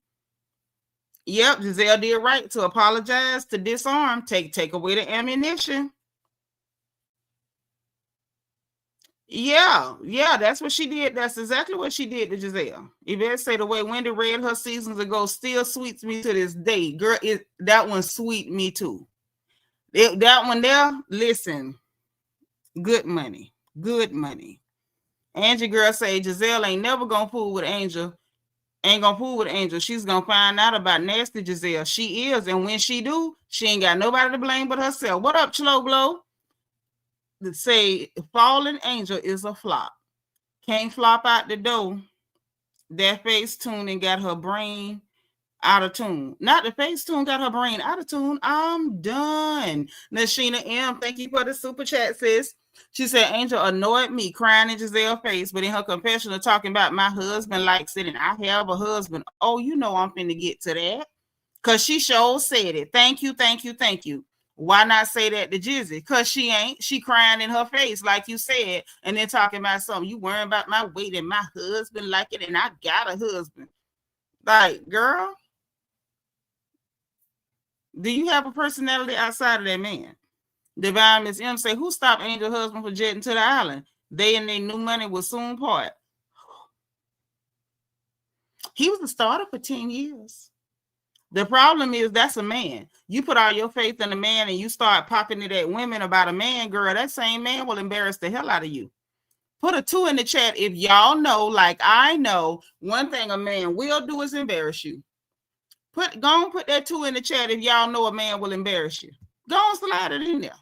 Yep, Giselle did right to apologize, to disarm, take away the ammunition. Yeah, that's what she did. That's exactly what she did to Giselle. You better say the way Wendy read her seasons ago still sweets me to this day. Girl, that one sweet me too. That one there, listen, good money. Good money. Angie girl say Giselle ain't never gonna fool with Angel. Ain't gonna fool with Angel. She's gonna find out about nasty Giselle. She is, and when she do, she ain't got nobody to blame but herself. What up, Chlo Glow? Say Fallen Angel is a flop. Can't flop out the door. That face tuning got her brain out of tune. Not the face tune got her brain out of tune. I'm done. Nashina M, thank you for the super chat, sis. She said, Angel annoyed me crying in Giselle's face, but in her confessional talking about my husband likes it and I have a husband. Oh, you know I'm finna get to that. Because she sure said it. Thank you, thank you, thank you. Why not say that to Jizzy? Because she ain't. She crying in her face, like you said, and then talking about something. You worrying about my weight and my husband like it, and I got a husband. Like, girl, do you have a personality outside of that man? Divine Miss M say, who stopped Angel's husband from jetting to the island? They and their new money will soon part. He was a starter for 10 years. The problem is that's a man. You put all your faith in a man and you start popping it at women about a man, girl, that same man will embarrass the hell out of you. Put a 2 in the chat if y'all know, like I know, one thing a man will do is embarrass you. Go on, put that 2 in the chat if y'all know a man will embarrass you. Go on, slide it in there.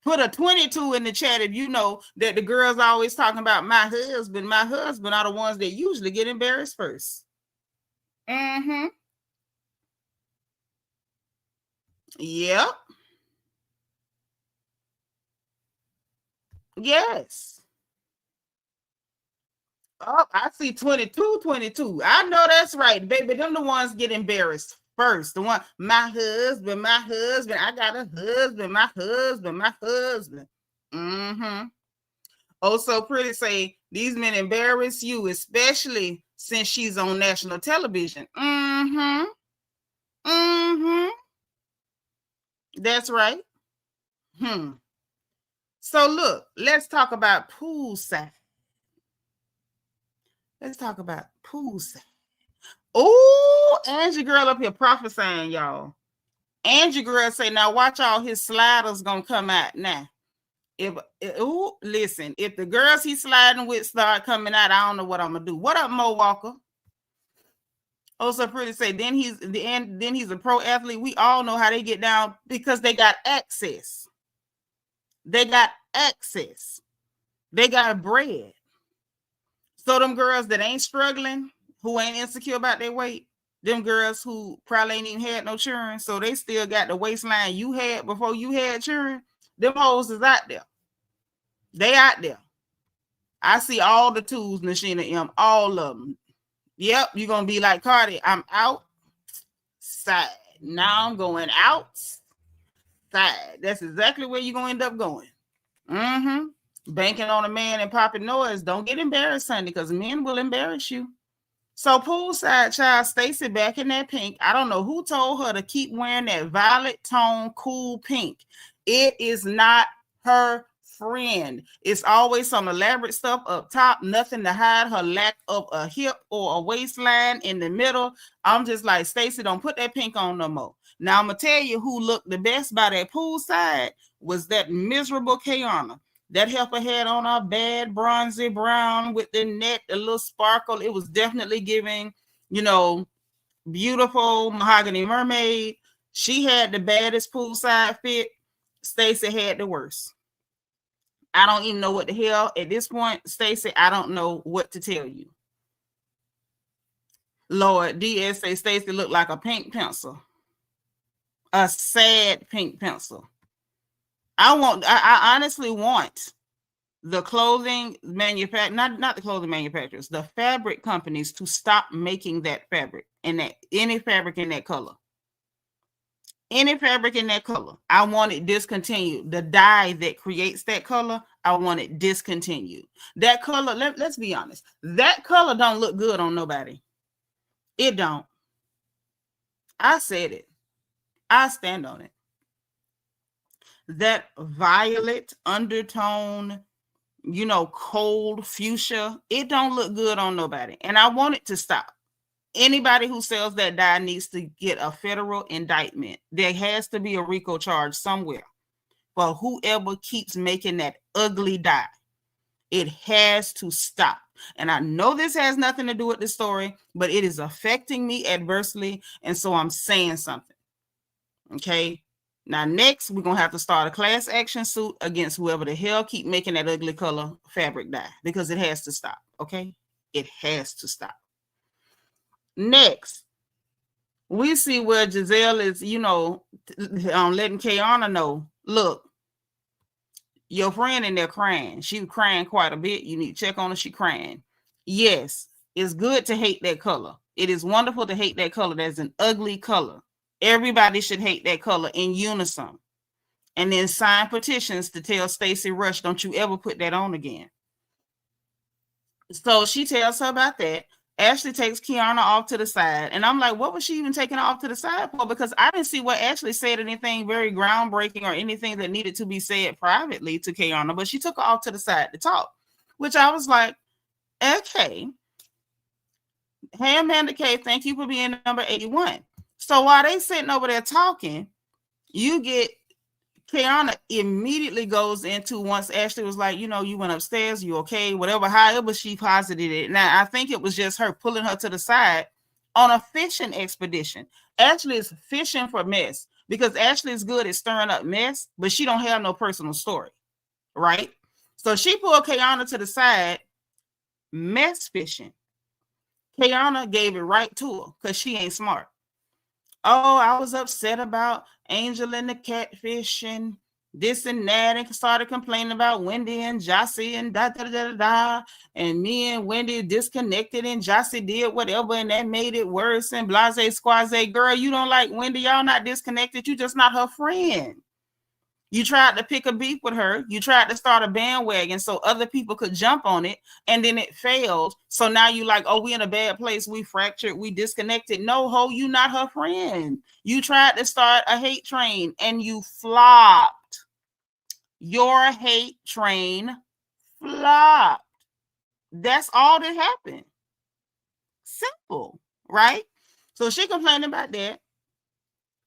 Put a 22 in the chat if you know that the girls always talking about my husband are the ones that usually get embarrassed first. Mm-hmm. Yep. Yes. Oh, I see 22. I know that's right, baby. Them the ones get embarrassed first. The one, my husband. I got a husband, my husband. Mm-hmm. Oh, so pretty say these men embarrass you, especially since she's on national television. Mm-hmm. Mm-hmm. That's right. So look, let's talk about poolside. Oh, Angie girl up here prophesying, y'all. Angie girl say, now watch all his sliders gonna come out now. Listen, if the girls he's sliding with start coming out, I don't know what I'm gonna do. What up, Mo Walker? Also pretty say, then he's a pro athlete. We all know how they get down because they got access. They got bread. So them girls that ain't struggling, who ain't insecure about their weight, them girls who probably ain't even had no children, so they still got the waistline you had before you had children, them hoes is out there. They out there. I see all the tools, Nashina M, all of them. Yep, you're going to be like Cardi, I'm outside. Now I'm going outside. That's exactly where you're going to end up going. Mm-hmm. Banking on a man and popping noise. Don't get embarrassed, honey, because men will embarrass you. So poolside child Stacy back in that pink. I don't know who told her to keep wearing that violet tone cool pink. It is not her friend. It's always some elaborate stuff up top, nothing to hide her lack of a hip or a waistline in the middle. I'm just like, Stacy, don't put that pink on no more. Now I'm gonna tell you who looked the best by that poolside was that miserable Keiarna. That heifer had on a bad bronzy brown with the net, a little sparkle. It was definitely giving, beautiful mahogany mermaid. She had the baddest poolside fit. Stacy had the worst. I don't even know what the hell at this point, Stacy. I don't know what to tell you. Lord, DS say Stacy looked like a pink pencil, a sad pink pencil. I honestly want the clothing not the clothing manufacturers, the fabric companies to stop making that fabric and that any fabric in that color. Any fabric in that color. I want it discontinued. The dye that creates that color, I want it discontinued. That color, let's be honest, that color don't look good on nobody. It don't. I said it. I stand on it. That violet undertone, cold fuchsia, it don't look good on nobody. And I want it to stop. Anybody who sells that dye needs to get a federal indictment. There has to be a RICO charge somewhere for whoever keeps making that ugly dye. It has to stop. And I know this has nothing to do with the story, but it is affecting me adversely. And so I'm saying something. Okay. Now, next, we're going to have to start a class action suit against whoever the hell keep making that ugly color fabric dye, because it has to stop. Okay. It has to stop. Next, we see where Giselle is, letting Keiarna know, look, your friend in there crying. She was crying quite a bit. You need to check on her. She crying. Yes, it's good to hate that color. It is wonderful to hate that color. That's an ugly color. Everybody should hate that color in unison. And then sign petitions to tell Stacy Rush, don't you ever put that on again. So she tells her about that. Ashley takes Keiarna off to the side. And I'm like, what was she even taking off to the side for? Because I didn't see what Ashley said anything very groundbreaking or anything that needed to be said privately to Keiarna. But she took her off to the side to talk, which I was like, okay. Hey, Amanda K, thank you for being number 81. So while they sitting over there talking, you get Keiarna immediately goes into, once Ashley was like, you went upstairs, you okay, whatever, however she posited it. Now, I think it was just her pulling her to the side on a fishing expedition. Ashley is fishing for mess because Ashley is good at stirring up mess, but she don't have no personal story, right? So she pulled Keiarna to the side, mess fishing. Keiarna gave it right to her because she ain't smart. Oh, I was upset about Angel and the catfish and this and that, and started complaining about Wendy and Jossie and da. And me and Wendy disconnected and Jossie did whatever and that made it worse and blase squaze. Girl, you don't like Wendy. Y'all not disconnected. You just not her friend. You tried to pick a beef with her. You tried to start a bandwagon so other people could jump on it, and then it failed. So now you like, oh, we in a bad place. We fractured. We disconnected. No, ho, you not her friend. You tried to start a hate train, and you flopped. Your hate train flopped. That's all that happened. Simple, right? So she complained about that.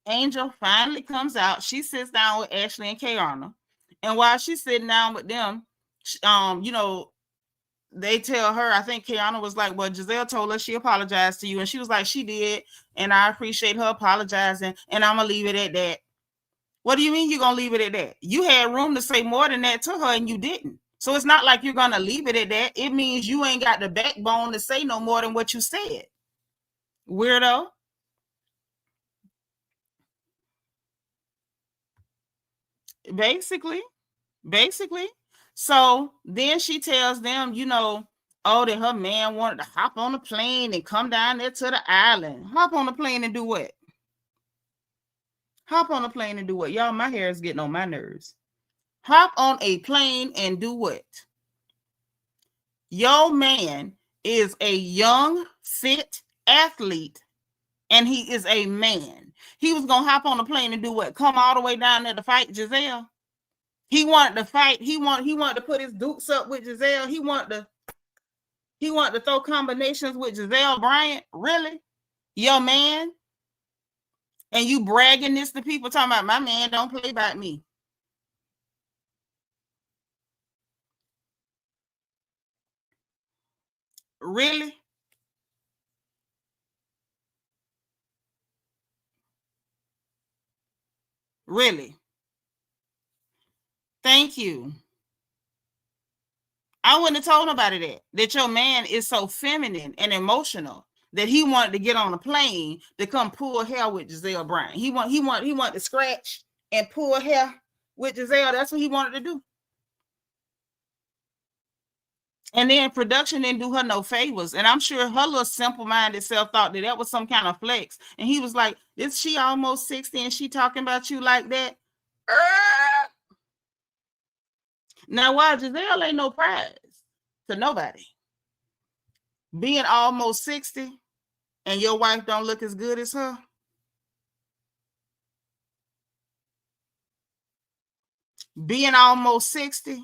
Angel finally comes out. She sits down with Ashley and Keiarna. And while she's sitting down with them, they tell her, I think Keiarna was like, well, Giselle told us she apologized to you. And she was like, she did. And I appreciate her apologizing. And I'm going to leave it at that. What do you mean you're going to leave it at that? You had room to say more than that to her and you didn't. So it's not like you're going to leave it at that. It means you ain't got the backbone to say no more than what you said. Weirdo. Basically. So then she tells them, that her man wanted to hop on a plane and come down there to the island. Hop on a plane and do what? Y'all, my hair is getting on my nerves. Hop on a plane and do what? Your man is a young, fit athlete, and he is a man. He was going to hop on a plane and do what? Come all the way down there to fight Giselle? He wanted to fight. He wanted to put his dukes up with Giselle. He wanted to throw combinations with Giselle Bryant. Really? Your man? And you bragging this to people talking about my man don't play by me. Really? Really? Thank you. I wouldn't have told nobody that your man is so feminine and emotional that he wanted to get on a plane to come pull hair with Giselle Bryant. He wanted to scratch and pull hair with Giselle. That's what he wanted to do. And then production didn't do her no favors. And I'm sure her little simple-minded self thought that was some kind of flex. And he was like, is she almost 60 and she talking about you like that? Now, why Giselle ain't no prize to nobody. Being almost 60 and your wife don't look as good as her, being almost 60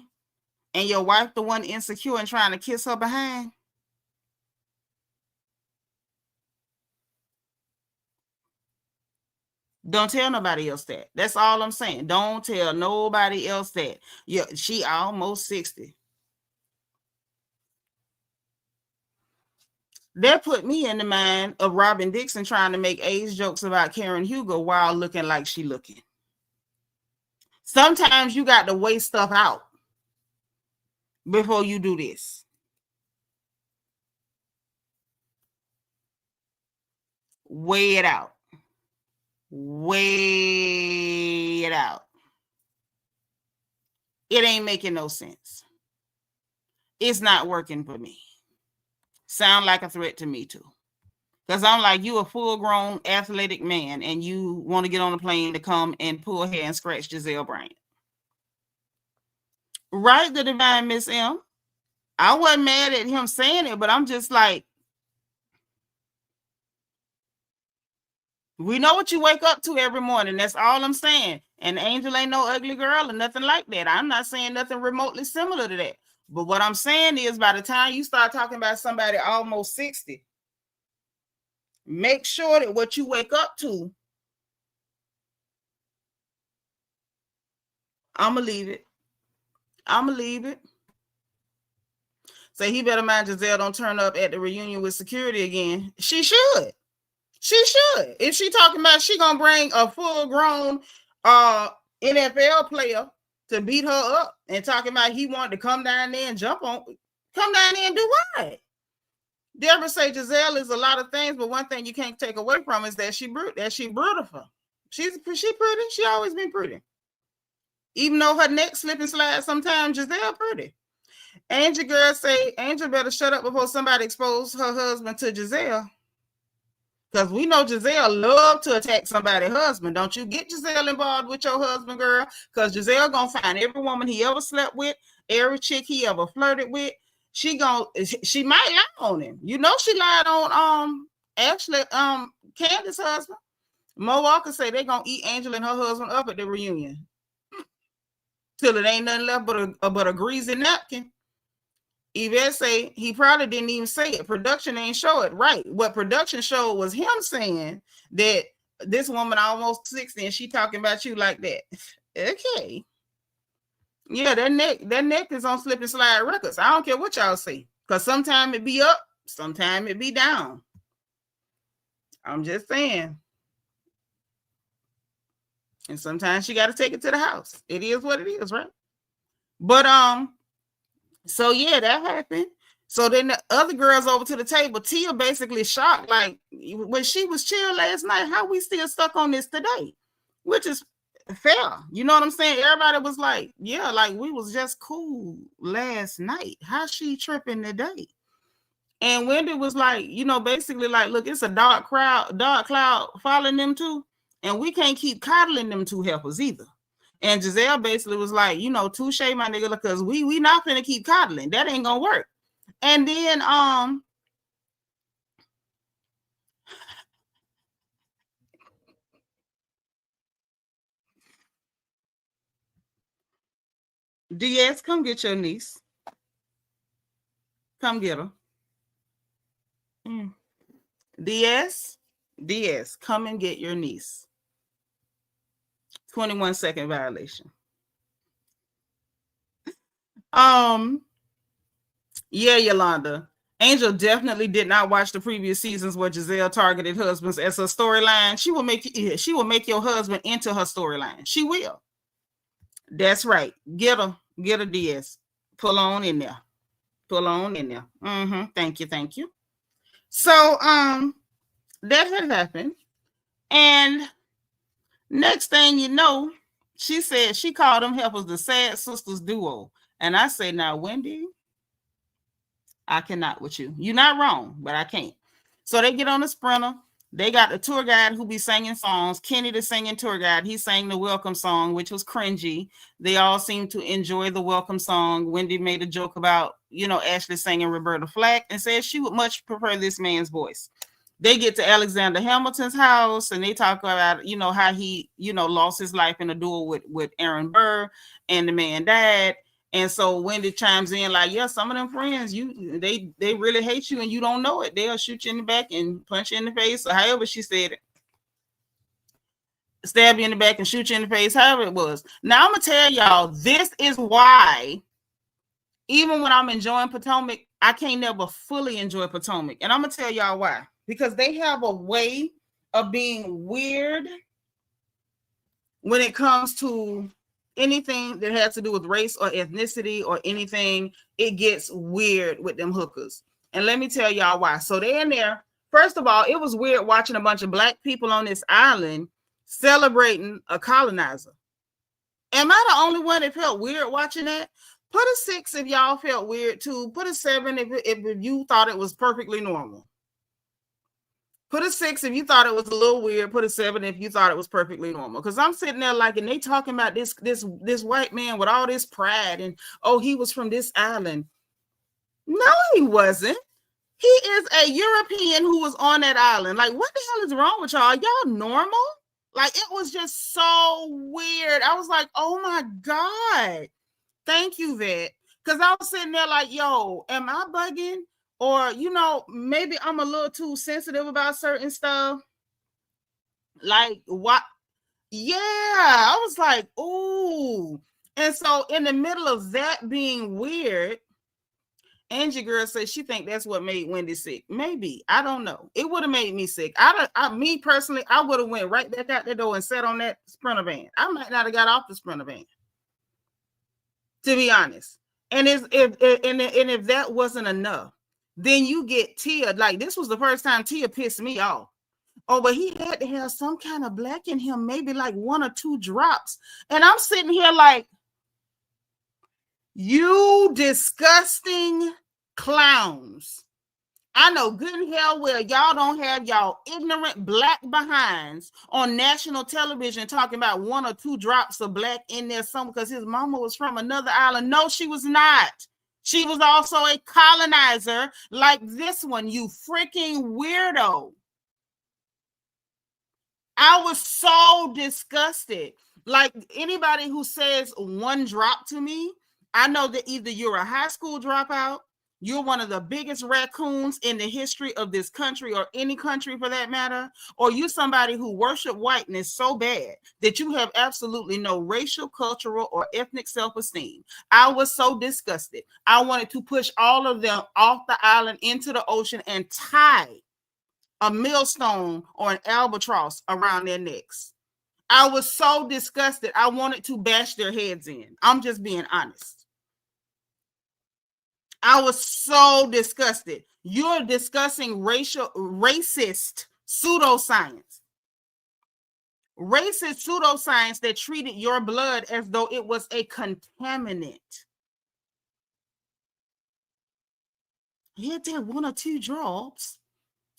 and your wife the one insecure and trying to kiss her behind? Don't tell nobody else that. That's all I'm saying. Don't tell nobody else that. Yeah, she almost 60. That put me in the mind of Robin Dixon trying to make age jokes about Karen Hugo while looking like she looking. Sometimes you got to weigh stuff out before you do this. Weigh it out. Weigh it out. It ain't making no sense. It's not working for me. Sound like a threat to me too. Because I'm like, you a full-grown athletic man and you want to get on a plane to come and pull hair and scratch Giselle Bryant. Right, the divine Miss M. I wasn't mad at him saying it, but I'm just like, we know what you wake up to every morning. That's all I'm saying. And Angel ain't no ugly girl or nothing like that. I'm not saying nothing remotely similar to that. But what I'm saying is by the time you start talking about somebody almost 60, make sure that what you wake up to, I'm going to leave it. I'm going to leave it. So he better mind Giselle don't turn up at the reunion with security again. She should. She should. If she talking about she going to bring a full-grown NFL player to beat her up and talking about he wanted to come down there and jump on, come down there and do what? Deborah say Giselle is a lot of things, but one thing you can't take away from is that she beautiful. She pretty. She always been pretty. Even though her neck slip and slide sometimes, Giselle pretty. Angel girl say Angel better shut up before somebody expose her husband to Giselle. Because we know Giselle love to attack somebody's husband. Don't you get Giselle involved with your husband, girl. Because Giselle gonna find every woman he ever slept with, every chick he ever flirted with. She might lie on him. You know she lied on Candace's husband. Mo Walker say they gonna eat Angel and her husband up at the reunion. Till it ain't nothing left but a greasy napkin. Yvette say he probably didn't even say it. Production ain't show it. Right. What production showed was him saying that this woman almost 60 and she talking about you like that. Okay. Yeah, that neck is on Slip and Slide Records. I don't care what y'all say. Because sometimes it be up, sometimes it be down. I'm just saying. And sometimes she got to take it to the house. It is what it is, right? But so yeah, that happened. So then the other girls over to the table, Tia basically shocked, like when she was chill last night, how we still stuck on this today, which is fair. You know what I'm saying? Everybody was like, yeah, like we was just cool last night. How she tripping today? And Wendy was like, you know, basically like, look, it's a dark cloud following them too. And we can't keep coddling them two helpers either. And Giselle basically was like, you know, touche, my nigga, because we not finna keep coddling. That ain't gonna work. And then DS, come get your niece. Come get her. DS, come and get your niece. 21-second violation. Yeah, Yolanda. Angel definitely did not watch the previous seasons where Giselle targeted husbands as her storyline. She will make your husband into her storyline. She will. That's right. Get her, DS. Pull on in there. Thank you. So that had happened. And next thing you know, she said she called them helpers the Sad Sisters duo. And I say, now, Wendy, I cannot with you. You're not wrong, but I can't. So they get on the Sprinter. They got the tour guide who be singing songs. Kenny, the singing tour guide, he sang the welcome song, which was cringy. They all seemed to enjoy the welcome song. Wendy made a joke about, you know, Ashley singing Roberta Flack and said she would much prefer this man's voice. They get to Alexander Hamilton's house and they talk about, you know, how he, you know, lost his life in a duel with Aaron Burr and the man died. And so Wendy chimes in like, yeah, some of them friends, they really hate you and you don't know it. They'll shoot you in the back and punch you in the face, or however she said it. Stab you in the back and shoot you in the face, however it was. Now I'm gonna tell y'all, this is why even when I'm enjoying Potomac, I can't never fully enjoy Potomac. And I'm gonna tell y'all why. Because they have a way of being weird when it comes to anything that has to do with race or ethnicity or anything. It gets weird with them hookers. And let me tell y'all why. So they're in there. First of all, it was weird watching a bunch of Black people on this island celebrating a colonizer. Am I the only one that felt weird watching that? Put a 6 if y'all felt weird too. Put a 7 if you thought it was perfectly normal. Put a 6 if you thought it was a little weird. Put a 7 if you thought it was perfectly normal. Because I'm sitting there like, and they talking about this white man with all this pride and, oh, he was from this island. No, he wasn't. He is a European who was on that island. Like, what the hell is wrong with y'all? Y'all normal? Like, it was just so weird. I was like, oh my God. Thank you, Vet. Because I was sitting there like, yo, am I bugging? Or, you know, maybe I'm a little too sensitive about certain stuff. Like, what? Yeah, I was like, ooh. And so in the middle of that being weird, Angie girl says she think that's what made Wendy sick. Maybe. I don't know. It would have made me sick. Me personally, I would have went right back out the door and sat on that Sprinter van. I might not have got off the Sprinter van, to be honest. And if that wasn't enough, then you get Tia. Like, this was the first time Tia pissed me off. Oh, but he had to have some kind of Black in him, maybe like 1 or 2 drops. And I'm sitting here like, you disgusting clowns. I know good and hell well y'all don't have y'all ignorant Black behinds on national television talking about 1 or 2 drops of Black in there somewhere because his mama was from another island. No, she was not. She was also a colonizer like this one, you freaking weirdo. I was so disgusted. Like, anybody who says 1 drop to me, I know that either you're a high school dropout, you're one of the biggest raccoons in the history of this country or any country for that matter, or you're somebody who worship whiteness so bad that you have absolutely no racial, cultural, or ethnic self-esteem. I was so disgusted. I wanted to push all of them off the island into the ocean and tie a millstone or an albatross around their necks. I was so disgusted. I wanted to bash their heads in. I'm just being honest. I was so disgusted. You're discussing racist pseudoscience. Racist pseudoscience that treated your blood as though it was a contaminant. He had to have 1 or 2 drops.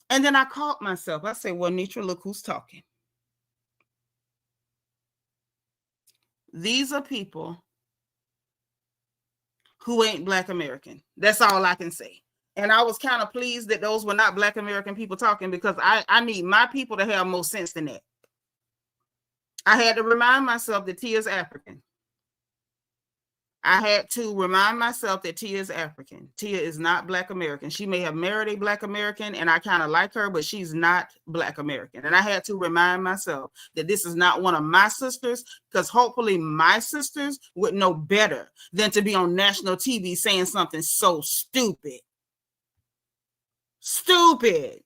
And then I caught myself. I said, well, Nitra, look who's talking. These are people who ain't Black American. That's all I can say. And I was kind of pleased that those were not Black American people talking, because I need my people to have more sense than that. I had to remind myself that Tia's African. I had to remind myself that Tia is African. Tia is not Black American. She may have married a Black American, and I kind of like her, but she's not Black American. And I had to remind myself that this is not one of my sisters, because hopefully my sisters would know better than to be on national TV saying something so stupid. Stupid.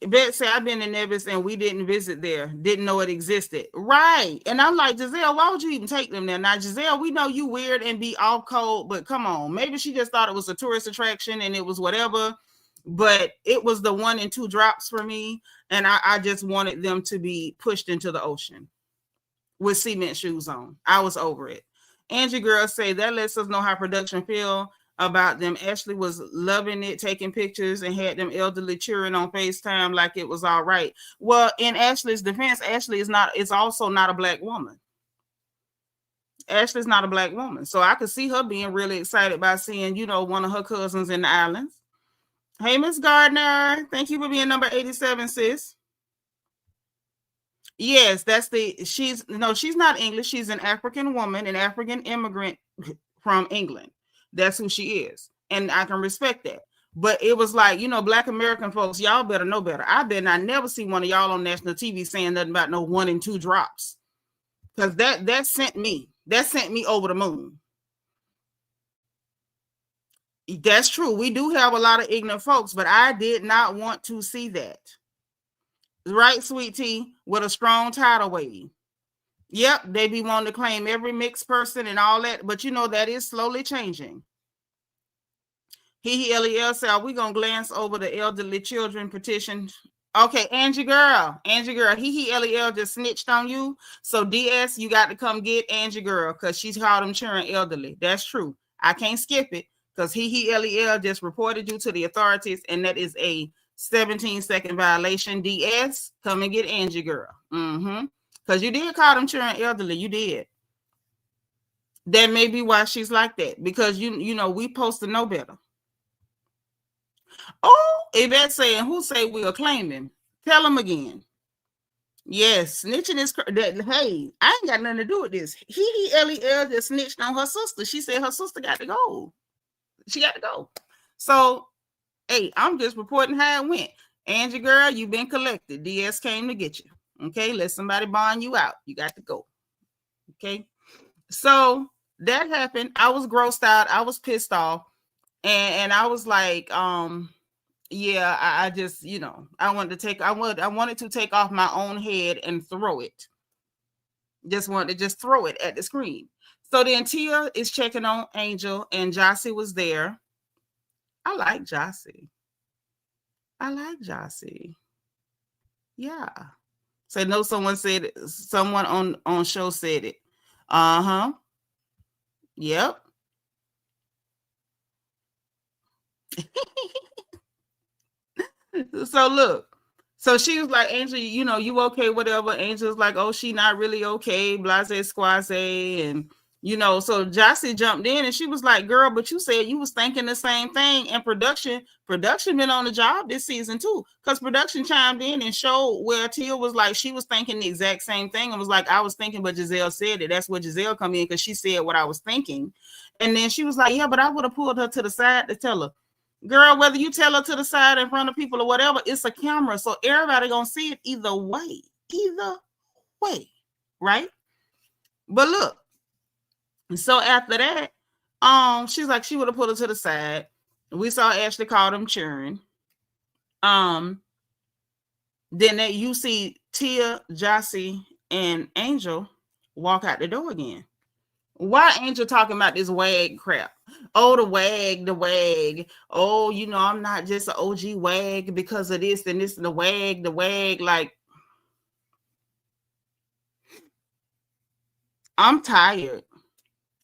Bet say I've been in Nevis and we didn't visit there, didn't know it existed. Right. And I'm like, Giselle, why would you even take them there? Now, Giselle, we know you weird and be off cold, but come on. Maybe she just thought it was a tourist attraction and it was whatever. But it was the 1 and 2 drops for me. And I just wanted them to be pushed into the ocean with cement shoes on. I was over it. Angie girl say that lets us know how production feel about them. Ashley was loving it, taking pictures, and had them elderly cheering on FaceTime like it was all right. Well, in Ashley's defense, Ashley is also not a Black woman. Ashley's not a Black woman. So I could see her being really excited by seeing, one of her cousins in the islands. Hey, Miss Gardner. Thank you for being number 87, sis. Yes, she's not English. She's an African woman, an African immigrant from England. That's who she is. And I can respect that. But it was like, Black American folks, y'all better know better. I bet I never see one of y'all on national TV saying nothing about no 1 and 2 drops. Because that sent me over the moon. That's true. We do have a lot of ignorant folks, but I did not want to see that. Right, sweet tea, with a strong tidal wave. Yep, they be wanting to claim every mixed person and all that, but that is slowly changing. LEL said, we gonna glance over the elderly children petition. Okay, Angie girl, LEL just snitched on you. So DS, you got to come get Angie girl because she's called them children elderly. That's true. I can't skip it because LEL just reported you to the authorities, and that is a 17-second violation. DS, come and get Angie girl. Because you did call them children elderly. You did. That may be why she's like that, because we supposed to know better. Oh, Yvette saying, who say we'll claim him? Tell him again. Yes, snitching is hey, I ain't got nothing to do with this. LEL just snitched on her sister. She said her sister got to go. She got to go. So, hey, I'm just reporting how it went. Angie girl, you've been collected. DS came to get you. Okay, let somebody bond you out. You got to go. Okay. So that happened. I was grossed out. I was pissed off. And I was like, yeah, I just, I wanted to take off my own head and throw it. Just wanted to throw it at the screen. So then Tia is checking on Angel, and Jossie was there. I like Jossie. Yeah. So no, someone said it. Someone on show said it. Yep. So look, so she was like, Angel, you okay, whatever. Angel's like, oh, she not really okay, blase squaze. And so Jossie jumped in and she was like, girl, but you said you was thinking the same thing. And production been on the job this season too, because production chimed in and showed where Tia was like, she was thinking the exact same thing and was like, I was thinking, but Giselle said it. That's where Giselle come in, because she said what I was thinking. And then she was like, yeah, but I would have pulled her to the side to tell her, girl, whether you tell her to the side in front of people or whatever, it's a camera, so everybody gonna see it either way, right? But look, so after that, she's like, she would have put her to the side. We saw Ashley call them churn. Then you see Tia, Jossie, and Angel walk out the door again. Why Angel talking about this wag crap? Oh, the wag. Oh, I'm not just an OG wag because of this and this and the wag. Like, I'm tired.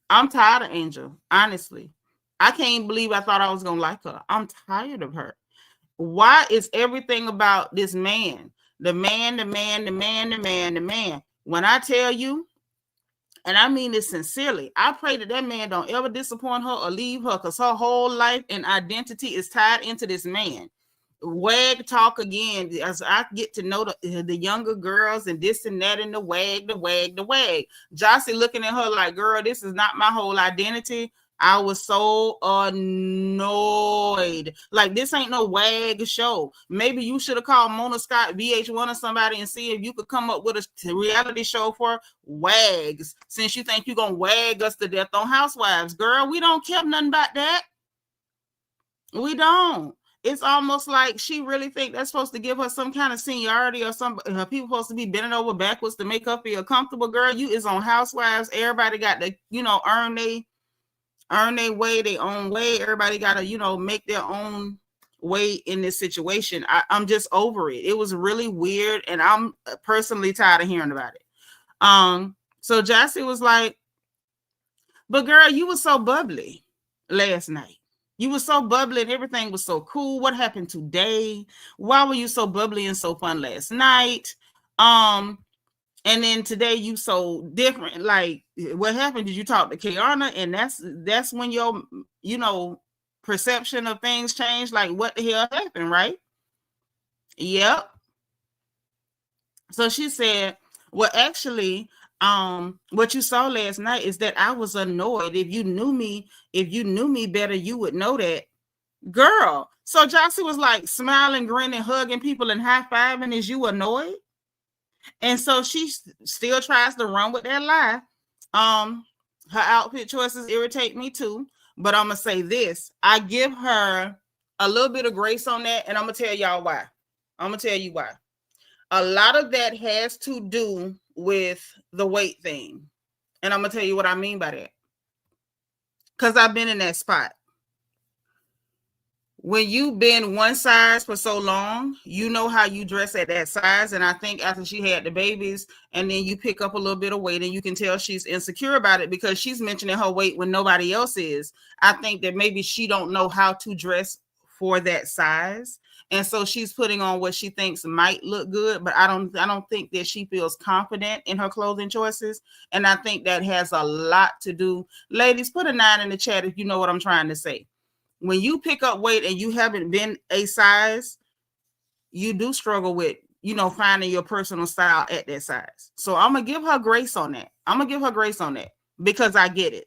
I'm tired of Angel, honestly. I can't believe I thought I was going to like her. I'm tired of her. Why is everything about this man? The man. When I tell you, and I mean this sincerely, I pray that man don't ever disappoint her or leave her, because her whole life and identity is tied into this man. Wag talk again, as I get to know the younger girls and this and that, and the wag. Jossie looking at her like, girl, this is not my whole identity. I was so annoyed. Like, this ain't no wag show. Maybe you should have called Mona Scott, VH1 or somebody, and see if you could come up with a reality show for wags, since you think you're going to wag us to death on Housewives. Girl, we don't care nothing about that. We don't. It's almost like she really think that's supposed to give her some kind of seniority, or some people supposed to be bending over backwards to make her feel comfortable. Girl, you is on Housewives. Everybody got to, earn their way, their own way. Everybody got to, make their own way in this situation. I'm just over it. It was really weird, and I'm personally tired of hearing about it. So Jossie was like, but girl, you were so bubbly last night. You were so bubbly and everything was so cool. What happened today? Why were you so bubbly and so fun last night? And then today you so different. Like, what happened? Did you talk to Keiarna? And that's when your, perception of things change. Like, what the hell happened, right? Yep. So she said, well, actually, what you saw last night is that I was annoyed. If you knew me better, you would know that. Girl. So Jossie was like smiling, grinning, hugging people and high-fiving. Is you annoyed? And so she still tries to run with that lie. Her outfit choices irritate me too. But I'm gonna say this: I give her a little bit of grace on that, and I'm gonna tell y'all why. I'm gonna tell you why. A lot of that has to do with the weight thing, and I'm gonna tell you what I mean by that. Because I've been in that spot. When you've been one size for so long, you know how you dress at that size. And I think after she had the babies, and then you pick up a little bit of weight, and you can tell she's insecure about it because she's mentioning her weight when nobody else is. I think that maybe she don't know how to dress for that size. And so she's putting on what she thinks might look good, but I don't think that she feels confident in her clothing choices. And I think that has a lot to do. Ladies, put a 9 in the chat if you know what I'm trying to say. When you pick up weight and you haven't been a size, you do struggle with, finding your personal style at that size. So I'm going to give her grace on that. Because I get it.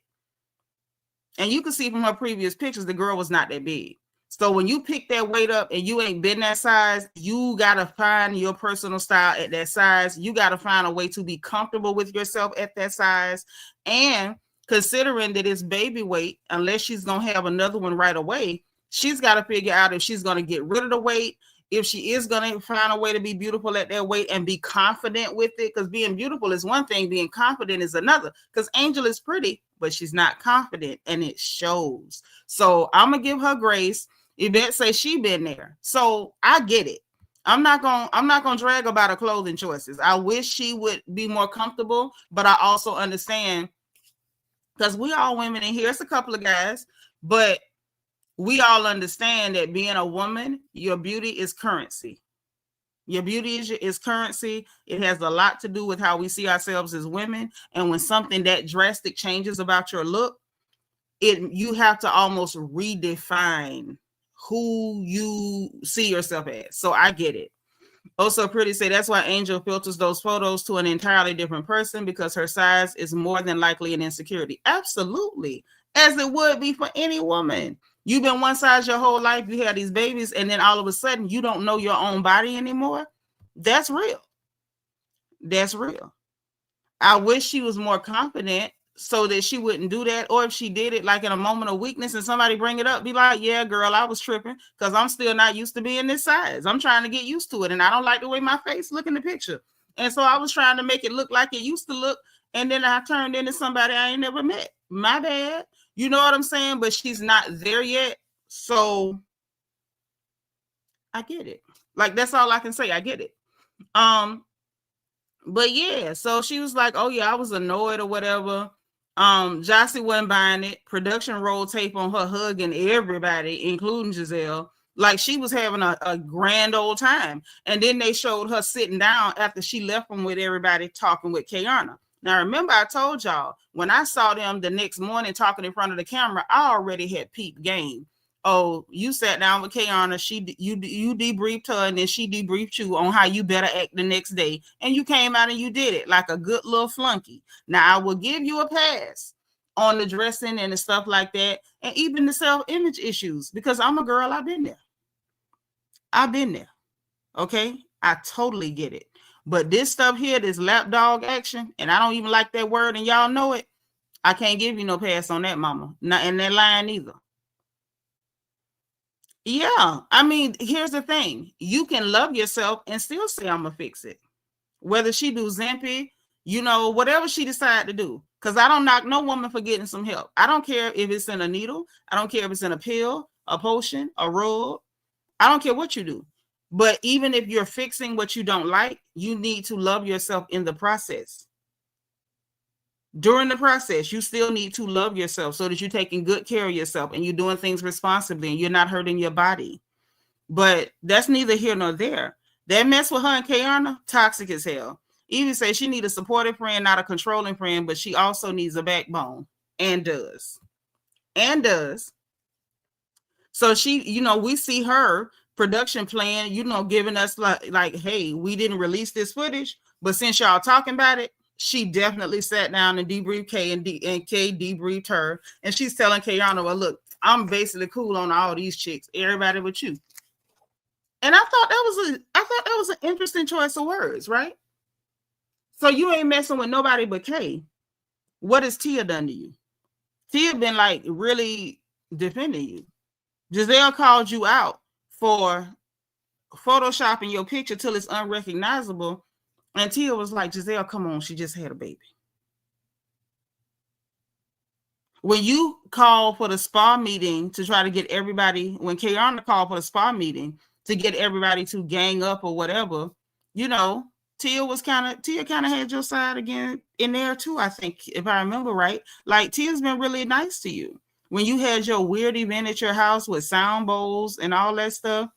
And you can see from her previous pictures, the girl was not that big. So when you pick that weight up and you ain't been that size, you got to find your personal style at that size. You got to find a way to be comfortable with yourself at that size. And considering that it's baby weight, unless she's going to have another one right away, she's got to figure out if she's going to get rid of the weight, if she is going to find a way to be beautiful at that weight and be confident with it. Because being beautiful is one thing, being confident is another. Because Angel is pretty, but she's not confident, and it shows. So I'm going to give her grace. Yvette say she been there. So I get it. I'm not gonna drag about her clothing choices. I wish she would be more comfortable, but I also understand, because we all women in here, it's a couple of guys, but we all understand that being a woman, your beauty is currency. Your beauty is currency. It has a lot to do with how we see ourselves as women. And when something that drastic changes about your look, you have to almost redefine who you see yourself as. So I get it. Also, Pretty say that's why Angel filters those photos to an entirely different person, because her size is more than likely an insecurity. Absolutely. As it would be for any woman. You've been one size your whole life. You had these babies, and then all of a sudden you don't know your own body anymore. That's real. That's real. I wish she was more confident so that she wouldn't do that. Or if she did it like in a moment of weakness and somebody bring it up, be like, yeah, girl, I was tripping because I'm still not used to being this size. I'm trying to get used to it. And I don't like the way my face look in the picture. And so I was trying to make it look like it used to look. And then I turned into somebody I ain't never met. My bad. You know what I'm saying? But she's not there yet. So I get it. Like, that's all I can say. I get it. But yeah, so she was like, oh yeah, I was annoyed or whatever. Jossie wasn't buying it. Production rolled tape on her hugging everybody, including Giselle. Like she was having a grand old time. And then they showed her sitting down after she left them with everybody talking with Keiarna. Now, remember, I told y'all, when I saw them the next morning talking in front of the camera, I already had peeped game. Oh, you sat down with Keiarna, you debriefed her, and then she debriefed you on how you better act the next day. And you came out and you did it like a good little flunky. Now, I will give you a pass on the dressing and the stuff like that, and even the self-image issues, because I'm a girl, I've been there. Okay? I totally get it. But this stuff here, this lapdog action, and I don't even like that word, and y'all know it, I can't give you no pass on that, mama. Not in that line either. Yeah, I mean, here's the thing. You can love yourself and still say, I'm going to fix it. Whether she do Zempi, whatever she decide to do. Because I don't knock no woman for getting some help. I don't care if it's in a needle. I don't care if it's in a pill, a potion, a rub. I don't care what you do. But even if you're fixing what you don't like, you need to love yourself in the process. During the process, you still need to love yourself so that you're taking good care of yourself and you're doing things responsibly and you're not hurting your body. But that's neither here nor there. That mess with her and Keiarna, toxic as hell. Even say she needs a supportive friend, not a controlling friend, but she also needs a backbone, and does. So she, we see her production plan, giving us like, hey, we didn't release this footage, but since y'all talking about it, she definitely sat down and debriefed Kay, and Kay debriefed her, and she's telling Keiarna, well, look, I'm basically cool on all these chicks, everybody but you. And I thought that was an interesting choice of words, right? So you ain't messing with nobody but Kay. What has Tia done to you? Tia been like really defending you. Giselle called you out for photoshopping your picture till it's unrecognizable. And Tia was like, Giselle, come on, she just had a baby. When you call for the spa meeting to try to get everybody, when Keiarna called for the spa meeting to get everybody to gang up or whatever, Tia kind of had your side again in there too, I think, if I remember right. Like, Tia's been really nice to you. When you had your weird event at your house with sound bowls and all that stuff,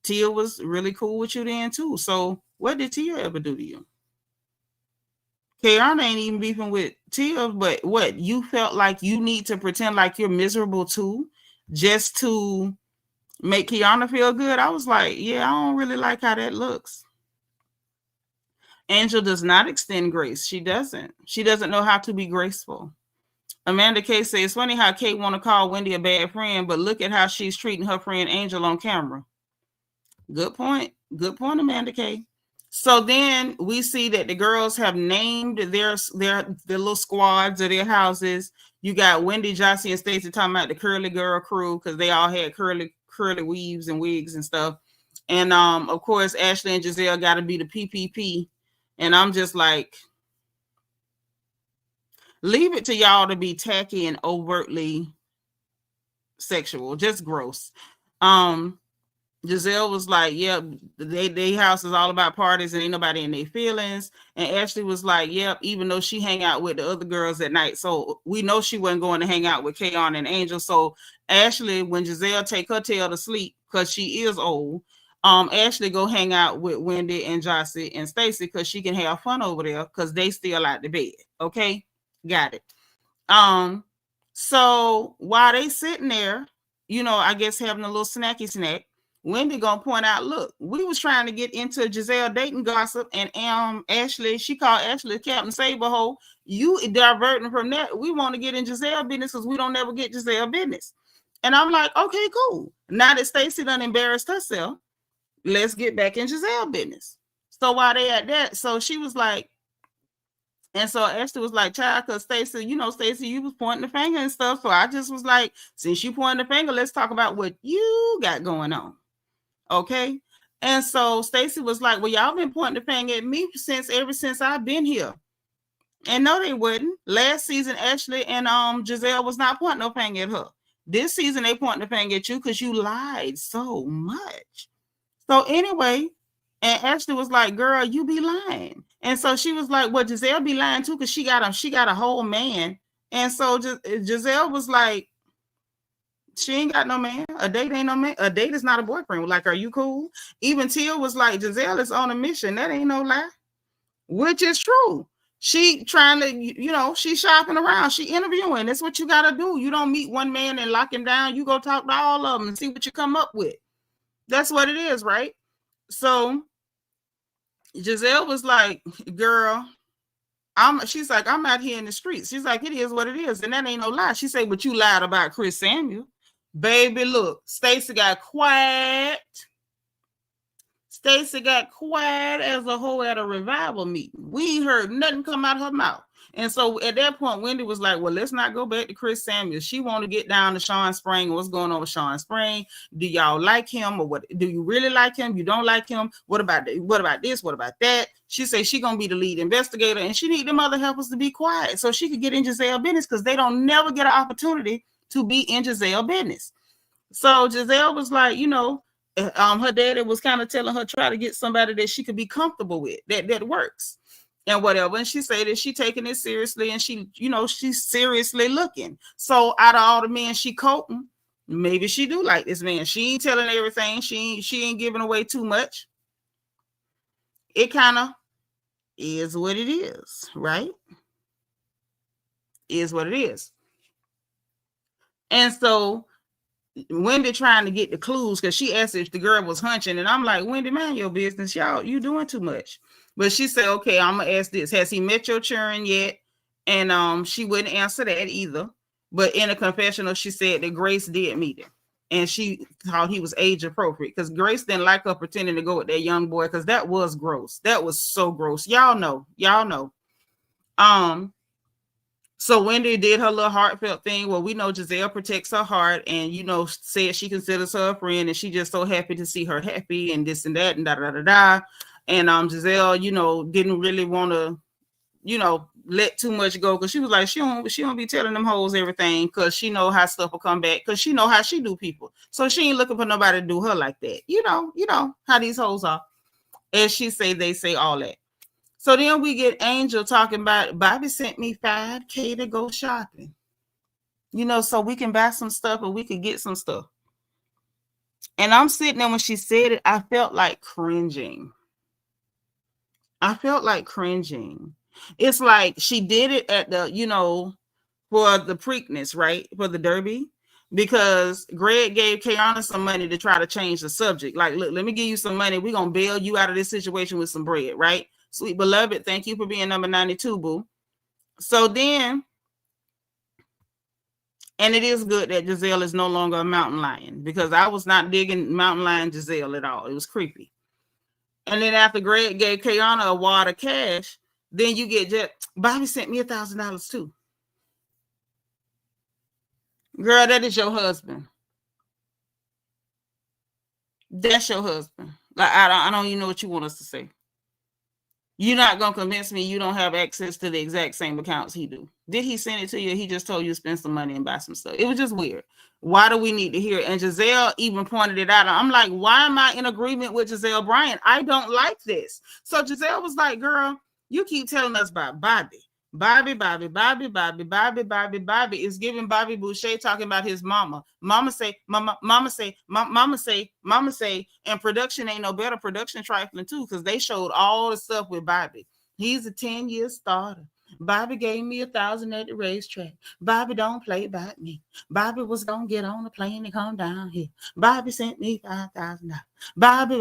Tia was really cool with you then too. So what did Tia ever do to you? Keiarna ain't even beefing with Tia, but what, you felt like you need to pretend like you're miserable too, just to make Keiarna feel good? I was like, yeah, I don't really like how that looks. Angel does not extend grace. She doesn't. She doesn't know how to be graceful. Amanda K says, it's funny how Kate want to call Wendy a bad friend, but look at how she's treating her friend Angel on camera. Good point. Good point, Amanda K. So then we see that the girls have named their little squads of their houses. You got Wendy, Jossie, and Stacy talking about the curly girl crew because they all had curly weaves and wigs and stuff. And of course, Ashley and Giselle got to be the PPP. And I'm just like, leave it to y'all to be tacky and overtly sexual, just gross. Giselle was like, yep, they house is all about parties and ain't nobody in their feelings. And Ashley was like, yep, even though she hang out with the other girls at night. So we know she wasn't going to hang out with Keiarna and Angel. So Ashley, when Giselle take her tail to sleep, because she is old, Ashley go hang out with Wendy and Jossie and Stacy because she can have fun over there because they still out the bed. Okay, got it. So while they sitting there, I guess having a little snacky snack, Wendy gonna point out, look, we was trying to get into Giselle dating gossip, and Ashley, she called Ashley Captain Saberhole. You diverting from that. We want to get in Giselle business because we don't ever get Giselle business. And I'm like, okay, cool. Now that Stacy done embarrassed herself, let's get back in Giselle business. So while they at that, so she was like, and so Ashley was like, child, because Stacy, Stacy, you was pointing the finger and stuff. So I just was like, since you pointing the finger, let's talk about what you got going on. Okay. And so Stacy was like, well, y'all been pointing the finger at me ever since I've been here. And no, they wouldn't. Last season, Ashley and Giselle was not pointing no finger at her. This season, they pointing the finger at you because you lied so much. So anyway, and Ashley was like, girl, you be lying. And so she was like, well, Giselle be lying too because she got a whole man. And so Giselle was like, she ain't got no man. A date ain't no man. A date is not a boyfriend. Like, are you cool? Even Tia was like, Giselle is on a mission. That ain't no lie. Which is true. She trying to, she's shopping around. She interviewing. That's what you got to do. You don't meet one man and lock him down. You go talk to all of them and see what you come up with. That's what it is, right? So Giselle was like, girl, she's like, I'm out here in the streets. She's like, it is what it is. And that ain't no lie. She said, but you lied about Chris Samuel. Baby, look, Stacy got quiet. Stacy got quiet as a hoe at a revival meeting. We ain't heard nothing come out of her mouth. And so at that point, Wendy was like, well, let's not go back to Chris Samuel. She want to get down to Sean Spring. What's going on with Sean Spring? Do y'all like him or what? Do you really like him? You don't like him? What about this? What about that? She said she going to be the lead investigator and she need them other helpers to be quiet so she could get in Giselle business because they don't never get an opportunity to be in Giselle business. So Giselle was like, her daddy was kind of telling her, try to get somebody that she could be comfortable with, that works and whatever. And she said that she taking it seriously and she, she's seriously looking. So out of all the men she coating, maybe she do like this man. She ain't telling everything. She ain't giving away too much. It kind of is what it is, right? Is what it is. And so Wendy trying to get the clues because she asked if the girl was hunching, and I'm like, Wendy, mind your business, y'all. You doing too much. But she said, okay, I'm gonna ask this: has he met your children yet? And she wouldn't answer that either. But in a confessional, she said that Grace did meet him, and she thought he was age appropriate because Grace didn't like her pretending to go with that young boy because that was gross. That was so gross. Y'all know. So Wendy did her little heartfelt thing. Well, we know Giselle protects her heart and, said she considers her a friend and she just so happy to see her happy and this and that and da-da-da-da-da. And Giselle, didn't really want to, let too much go because she was like, she don't be telling them hoes everything because she know how stuff will come back because she know how she do people. So she ain't looking for nobody to do her like that. You know how these hoes are. As she say, they say all that. So then we get Angel talking about Bobby sent me $5K to go shopping. So we can buy some stuff and we can get some stuff. And I'm sitting there when she said it, I felt like cringing. It's like she did it at the, for the Preakness, right? For the Derby. Because Greg gave Keiarna some money to try to change the subject. Like, look, let me give you some money. We're going to bail you out of this situation with some bread, right? Sweet beloved, thank you for being number 92, boo. So then, and it is good that Giselle is no longer a mountain lion because I was not digging mountain lion Giselle at all. It was creepy. And then after Greg gave Keiarna a wad of cash, then you get Bobby sent me $1,000 too. Girl, that is your husband. That's your husband. Like, I don't even know what you want us to say. You're not going to convince me you don't have access to the exact same accounts he do. Did he send it to you? He just told you to spend some money and buy some stuff. It was just weird. Why do we need to hear it? And Giselle even pointed it out. I'm like, why am I in agreement with Giselle Bryant? I don't like this. So Giselle was like, girl, you keep telling us about Bobby. Bobby is giving Bobby Boucher talking about his mama. Mama say, and production ain't no better. Production trifling too, because they showed all the stuff with Bobby. He's a 10-year starter. Bobby gave me $1,000 at the racetrack. Bobby don't play about me. Bobby was gonna get on the plane and come down here. Bobby sent me $5,000. Bobby,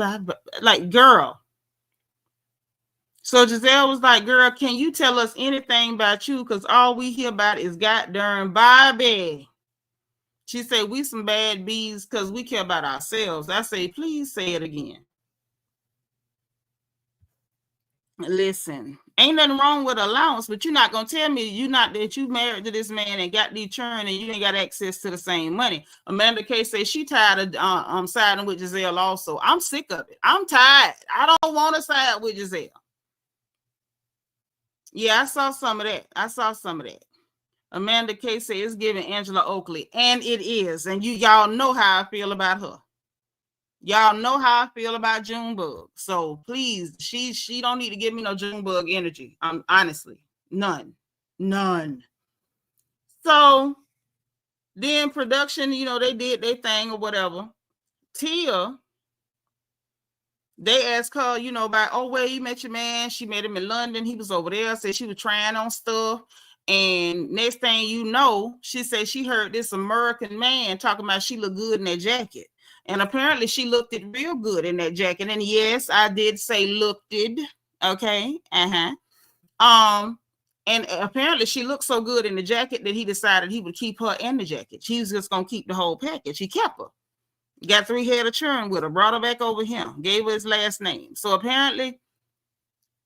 like, girl. So Giselle was like, girl, can you tell us anything about you? Because all we hear about is goddamn Bobby. She said, we some bad bees because we care about ourselves. I say, please say it again. Listen, ain't nothing wrong with allowance, but you're not going to tell me that you married to this man and got these children and you ain't got access to the same money. Amanda K says she tired of siding with Giselle also. I'm sick of it. I'm tired. I don't want to side with Giselle. Yeah, I saw some of that. Amanda K says it's giving Angela Oakley, and it is. And y'all know how I feel about her. Y'all know how I feel about Junebug. So please, she don't need to give me no Junebug energy. Honestly, none. So then production, they did their thing or whatever. Tia, they asked her, about, where you met your man. She met him in London. He was over there. Said she was trying on stuff. And next thing you know, she said she heard this American man talking about she looked good in that jacket. And apparently she looked it real good in that jacket. And yes, I did say looked it. Okay. And apparently she looked so good in the jacket that he decided he would keep her in the jacket. She was just going to keep the whole package. He kept her. Got 3 head of churn with her, brought her back over him, gave her his last name. So apparently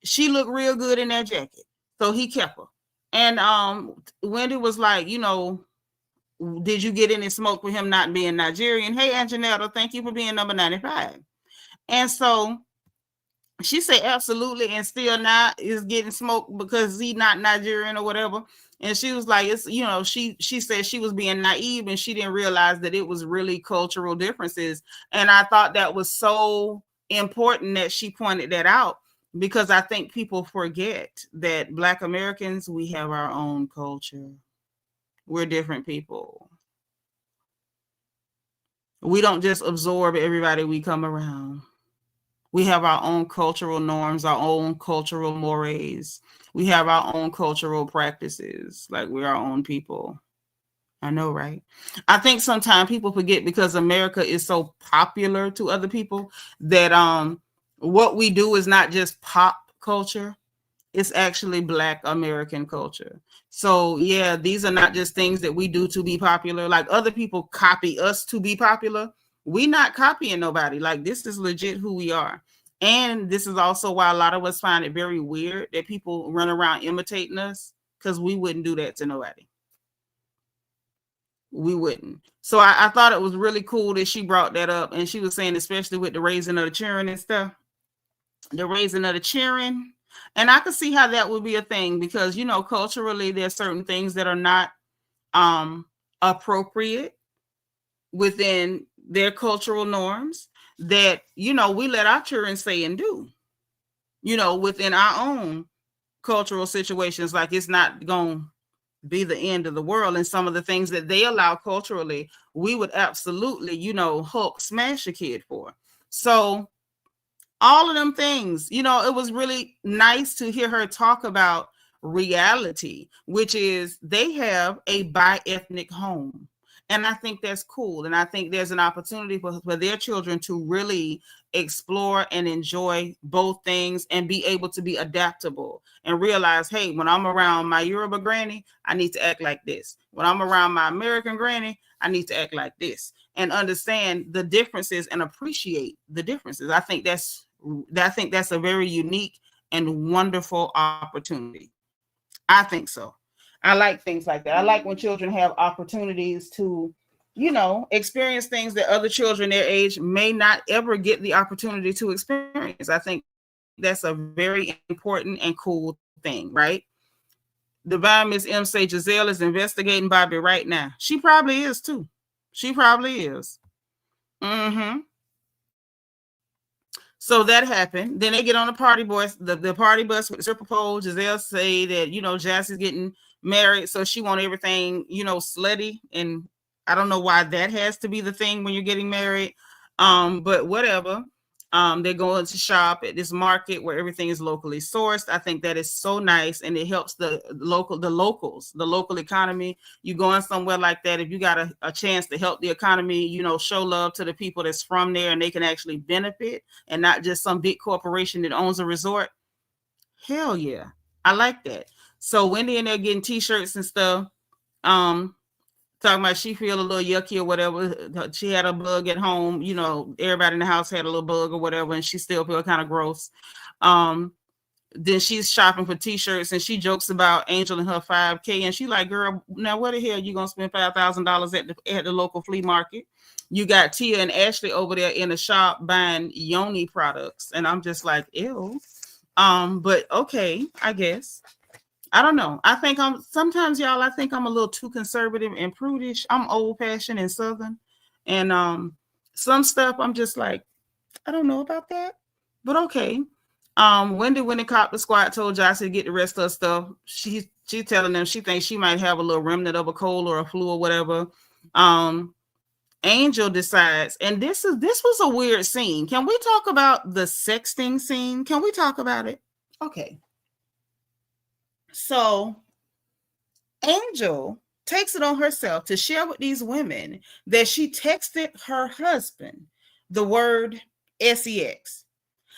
she looked real good in that jacket. So he kept her. And Wendy was like, did you get any smoke with him not being Nigerian? Hey, Anjanetta, thank you for being number 95. And so she said absolutely, and still not is getting smoked because he's not Nigerian or whatever. And she was like, it's, she said she was being naive and she didn't realize that it was really cultural differences. And I thought that was so important that she pointed that out, because I think people forget that Black Americans, we have our own culture. We're different people. We don't just absorb everybody we come around. We have our own cultural norms, our own cultural mores. We have our own cultural practices. Like, we're our own people. I know, right? I think sometimes people forget because America is so popular to other people that what we do is not just pop culture. It's actually Black American culture. So yeah, these are not just things that we do to be popular. Like other people copy us to be popular. We not copying nobody. Like this is legit who we are. And this is also why a lot of us find it very weird that people run around imitating us, because we wouldn't do that to nobody. We wouldn't. So I thought it was really cool that she brought that up. And she was saying, especially with the raising of the children and stuff, the raising of the children. And I could see how that would be a thing because, you know, culturally, there's certain things that are not appropriate within their cultural norms that, you know, we let our children say and do, you know, within our own cultural situations. Like it's not going to be the end of the world. And some of the things that they allow culturally, we would absolutely, you know, Hulk smash a kid for. So all of them things, you know, it was really nice to hear her talk about reality, which is they have a bi-ethnic home. And I think that's cool. And I think there's an opportunity for their children to really explore and enjoy both things and be able to be adaptable and realize, hey, when I'm around my Yoruba granny, I need to act like this. When I'm around my American granny, I need to act like this, and understand the differences and appreciate the differences. I think that's a very unique and wonderful opportunity. I think so. I like things like that. I like when children have opportunities to, you know, experience things that other children their age may not ever get the opportunity to experience. I think that's a very important and cool thing, right? Divine Miss M say Giselle is investigating Bobby right now. She probably is too. She probably is. Mm-hmm. So that happened. Then they get on the party bus, the party bus with the stripper pole. Giselle say that, you know, Jassie's getting married, so she want everything, you know, slutty. And I don't know why that has to be the thing when you're getting married. But whatever. They're going to shop at this market where everything is locally sourced. I think that is so nice, and it helps the local economy. You going somewhere like that, if you got a chance to help the economy, you know, show love to the people that's from there, and they can actually benefit, and not just some big corporation that owns a resort. Hell yeah, I like that. So Wendy and they're getting t-shirts and stuff. Talking about she feel a little yucky or whatever. She had a bug at home. You know, everybody in the house had a little bug or whatever, and she still feel kind of gross. Then she's shopping for t-shirts, and she jokes about Angel and her 5K, and she like, girl, now where the hell you gonna spend $5,000 at the local flea market? You got Tia and Ashley over there in the shop buying Yoni products, and I'm just like, ew. But okay, I guess. I don't know. I think sometimes, y'all, I think I'm a little too conservative and prudish. I'm old fashioned and Southern. And some stuff I'm just like, I don't know about that. But okay. Wendy when the cop the squad told Josh to get the rest of her stuff. She's telling them she thinks she might have a little remnant of a cold or a flu or whatever. Angel decides, and this was a weird scene. Can we talk about the sexting scene? Can we talk about it? Okay. So Angel takes it on herself to share with these women that she texted her husband the word sex.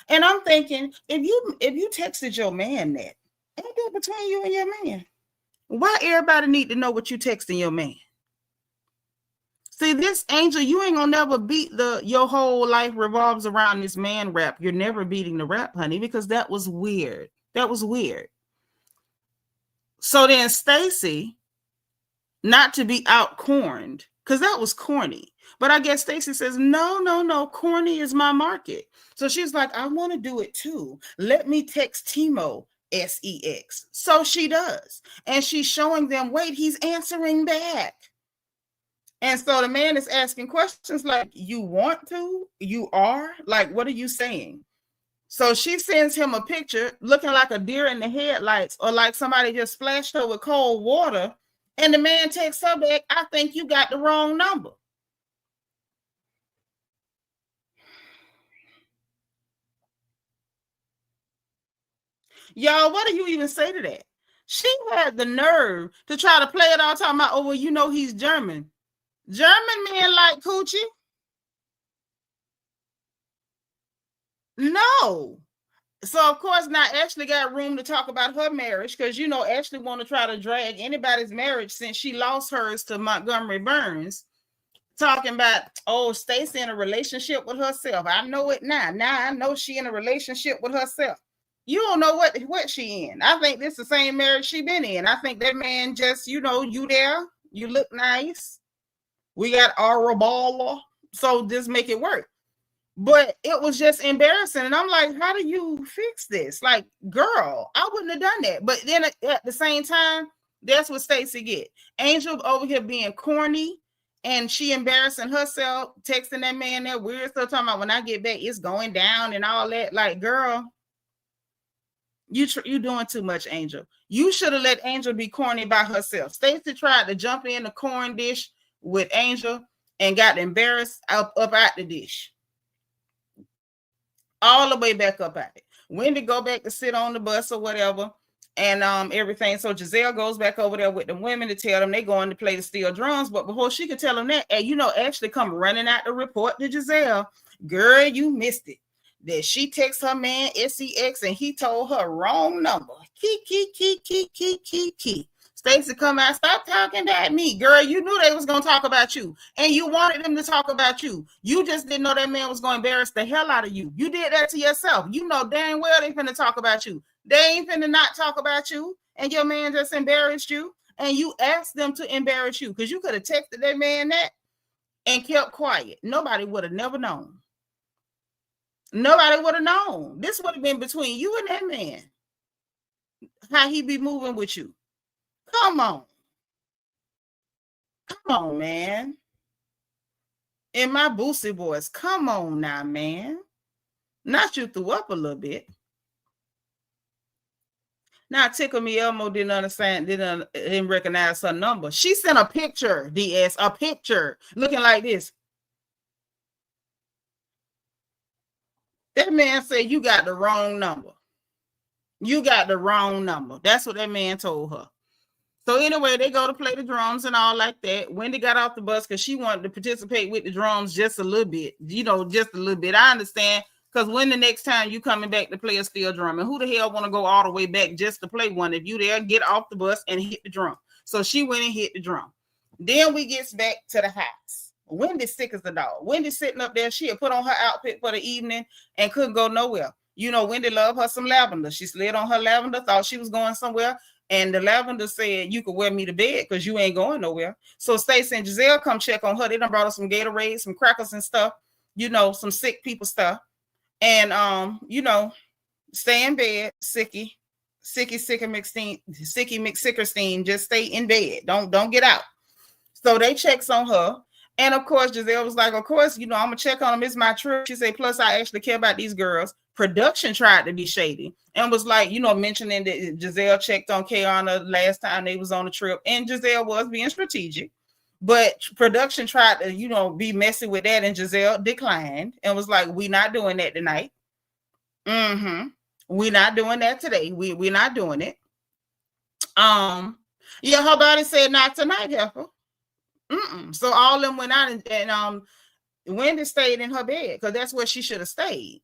And I'm thinking, if you texted your man that, ain't that between you and your man? Why everybody need to know what you texting your man? See, this Angel, you ain't gonna never beat your whole life revolves around this man rap. You're never beating the rap, honey, because that was weird. That was weird. So then Stacy, not to be out-corned, because that was corny. But I guess Stacy says, no, corny is my market. So she's like, I want to do it too. Let me text Timo sex. So she does. And she's showing them, wait, he's answering back. And so the man is asking questions like, you want to? You are? Like, what are you saying? So she sends him a picture looking like a deer in the headlights, or like somebody just splashed her with cold water. And the man texts her back, I think you got the wrong number. Y'all, what do you even say to that? She had the nerve to try to play it all, talking about, oh, well, you know, he's German. German men like coochie? No. So, of course, now Ashley got room to talk about her marriage because, you know, Ashley want to try to drag anybody's marriage since she lost hers to Montgomery Burns. Talking about, oh, Stacy in a relationship with herself. I know it now. Now I know she in a relationship with herself. You don't know what she in. I think this is the same marriage she been in. I think that man just, you know, you there, you look nice. We got RHOP, so just make it work. But it was just embarrassing. And I'm like, how do you fix this? Like, girl, I wouldn't have done that. But then at the same time, that's what Stacy get. Angel over here being corny. And she embarrassing herself, texting that man that weird stuff, talking about when I get back, it's going down and all that. Like, girl, you doing too much, Angel. You should have let Angel be corny by herself. Stacy tried to jump in the corn dish with Angel and got embarrassed up out the dish. All the way back up at it. Wendy go back to sit on the bus or whatever. And everything. So Giselle goes back over there with the women to tell them they going to play the steel drums. But before she could tell them that, and you know, Ashley come running out to report to Giselle, girl, you missed it. That she texted her man SEX and he told her wrong number. Key. Stacy come out, stop talking about me. Girl, you knew they was going to talk about you. And you wanted them to talk about you. You just didn't know that man was going to embarrass the hell out of you. You did that to yourself. You know dang well they finna talk about you. They ain't finna not talk about you. And your man just embarrassed you. And you asked them to embarrass you. Because you could have texted that man that and kept quiet. Nobody would have never known. Nobody would have known. This would have been between you and that man. How he be moving with you. Come on. Come on, man. In my Boosie voice, come on now, man. Not you threw up a little bit. Now, Tickle Me Elmo didn't understand, didn't recognize her number. She sent a picture, DS, a picture, looking like this. That man said, you got the wrong number. You got the wrong number. That's what that man told her. So anyway, they go to play the drums and all like that. Wendy got off the bus because she wanted to participate with the drums just a little bit. You know, just a little bit. I understand. Because when the next time you coming back to play a steel drum, and who the hell want to go all the way back just to play one? If you there, get off the bus and hit the drum. So she went and hit the drum. Then we gets back to the house. Wendy's sick as a dog. Wendy's sitting up there. She had put on her outfit for the evening and couldn't go nowhere. You know, Wendy loved her some lavender. She slid on her lavender, thought she was going somewhere. And the lavender said, you could wear me to bed because you ain't going nowhere. So Stacy and Giselle come check on her. They done brought her some Gatorade, some crackers and stuff, you know, some sick people stuff. And, you know, stay in bed, Sicky McSickerstein, just stay in bed. Don't get out. So they checks on her. And of course, Giselle was like, of course, you know, I'm going to check on them. It's my trip. She said, plus I actually care about these girls. Production tried to be shady and was like, you know, mentioning that Giselle checked on Keiarna last time they was on the trip. And Giselle was being strategic. But production tried to, you know, be messy with that. And Giselle declined and was like, we're not doing that tonight. We're not doing that today. We're not doing it. Yeah, her body said not tonight, Heifer. So all of them went out and Wendy stayed in her bed because that's where she should have stayed.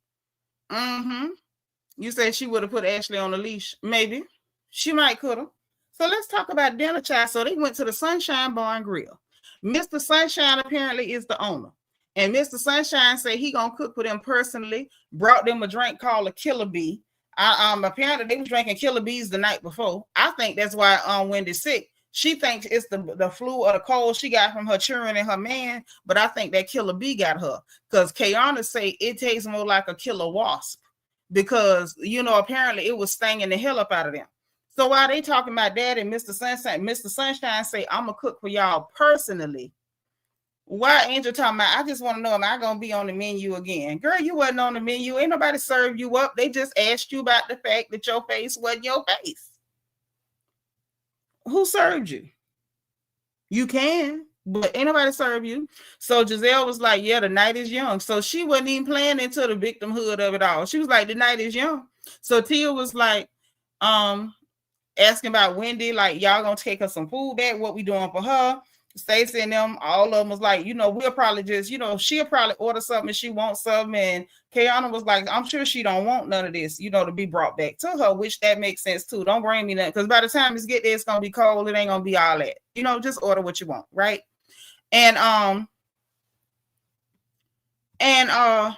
You said she would have put Ashley on a leash. Maybe. She might could have. So let's talk about dinner, child. So they went to the Sunshine Bar and Grill. Mr. Sunshine apparently is the owner. And Mr. Sunshine said he gonna cook for them personally. Brought them a drink called a Killer Bee. Apparently they was drinking Killer Bees the night before. I think that's why Wendy's sick. She thinks it's the flu or the cold she got from her children and her man, but I think that Killer Bee got her. Because Keiarna say it tastes more like a killer wasp. Because, you know, apparently it was stinging the hell up out of them. So while they talking about that and Mr. Sunshine say, I'm going to cook for y'all personally. Why Angel talking about, I just want to know, am I going to be on the menu again? Girl, you wasn't on the menu. Ain't nobody served you up. They just asked you about the fact that your face wasn't your face. Who served you? You can, but ain't nobody serve you. So Giselle was like, yeah, the night is young. So she wasn't even playing into the victimhood of it all. She was like, the night is young. So Tia was like, asking about Wendy, like, y'all gonna take her some food back? What we doing for her? Stacy and them, all of them was like, we'll probably just, she'll probably order something if she wants something. And Keiarna was like, I'm sure she don't want none of this, to be brought back to her, which that makes sense too. Don't bring me nothing, because by the time it's get there, it's gonna be cold. It ain't gonna be all that. Just order what you want, right? And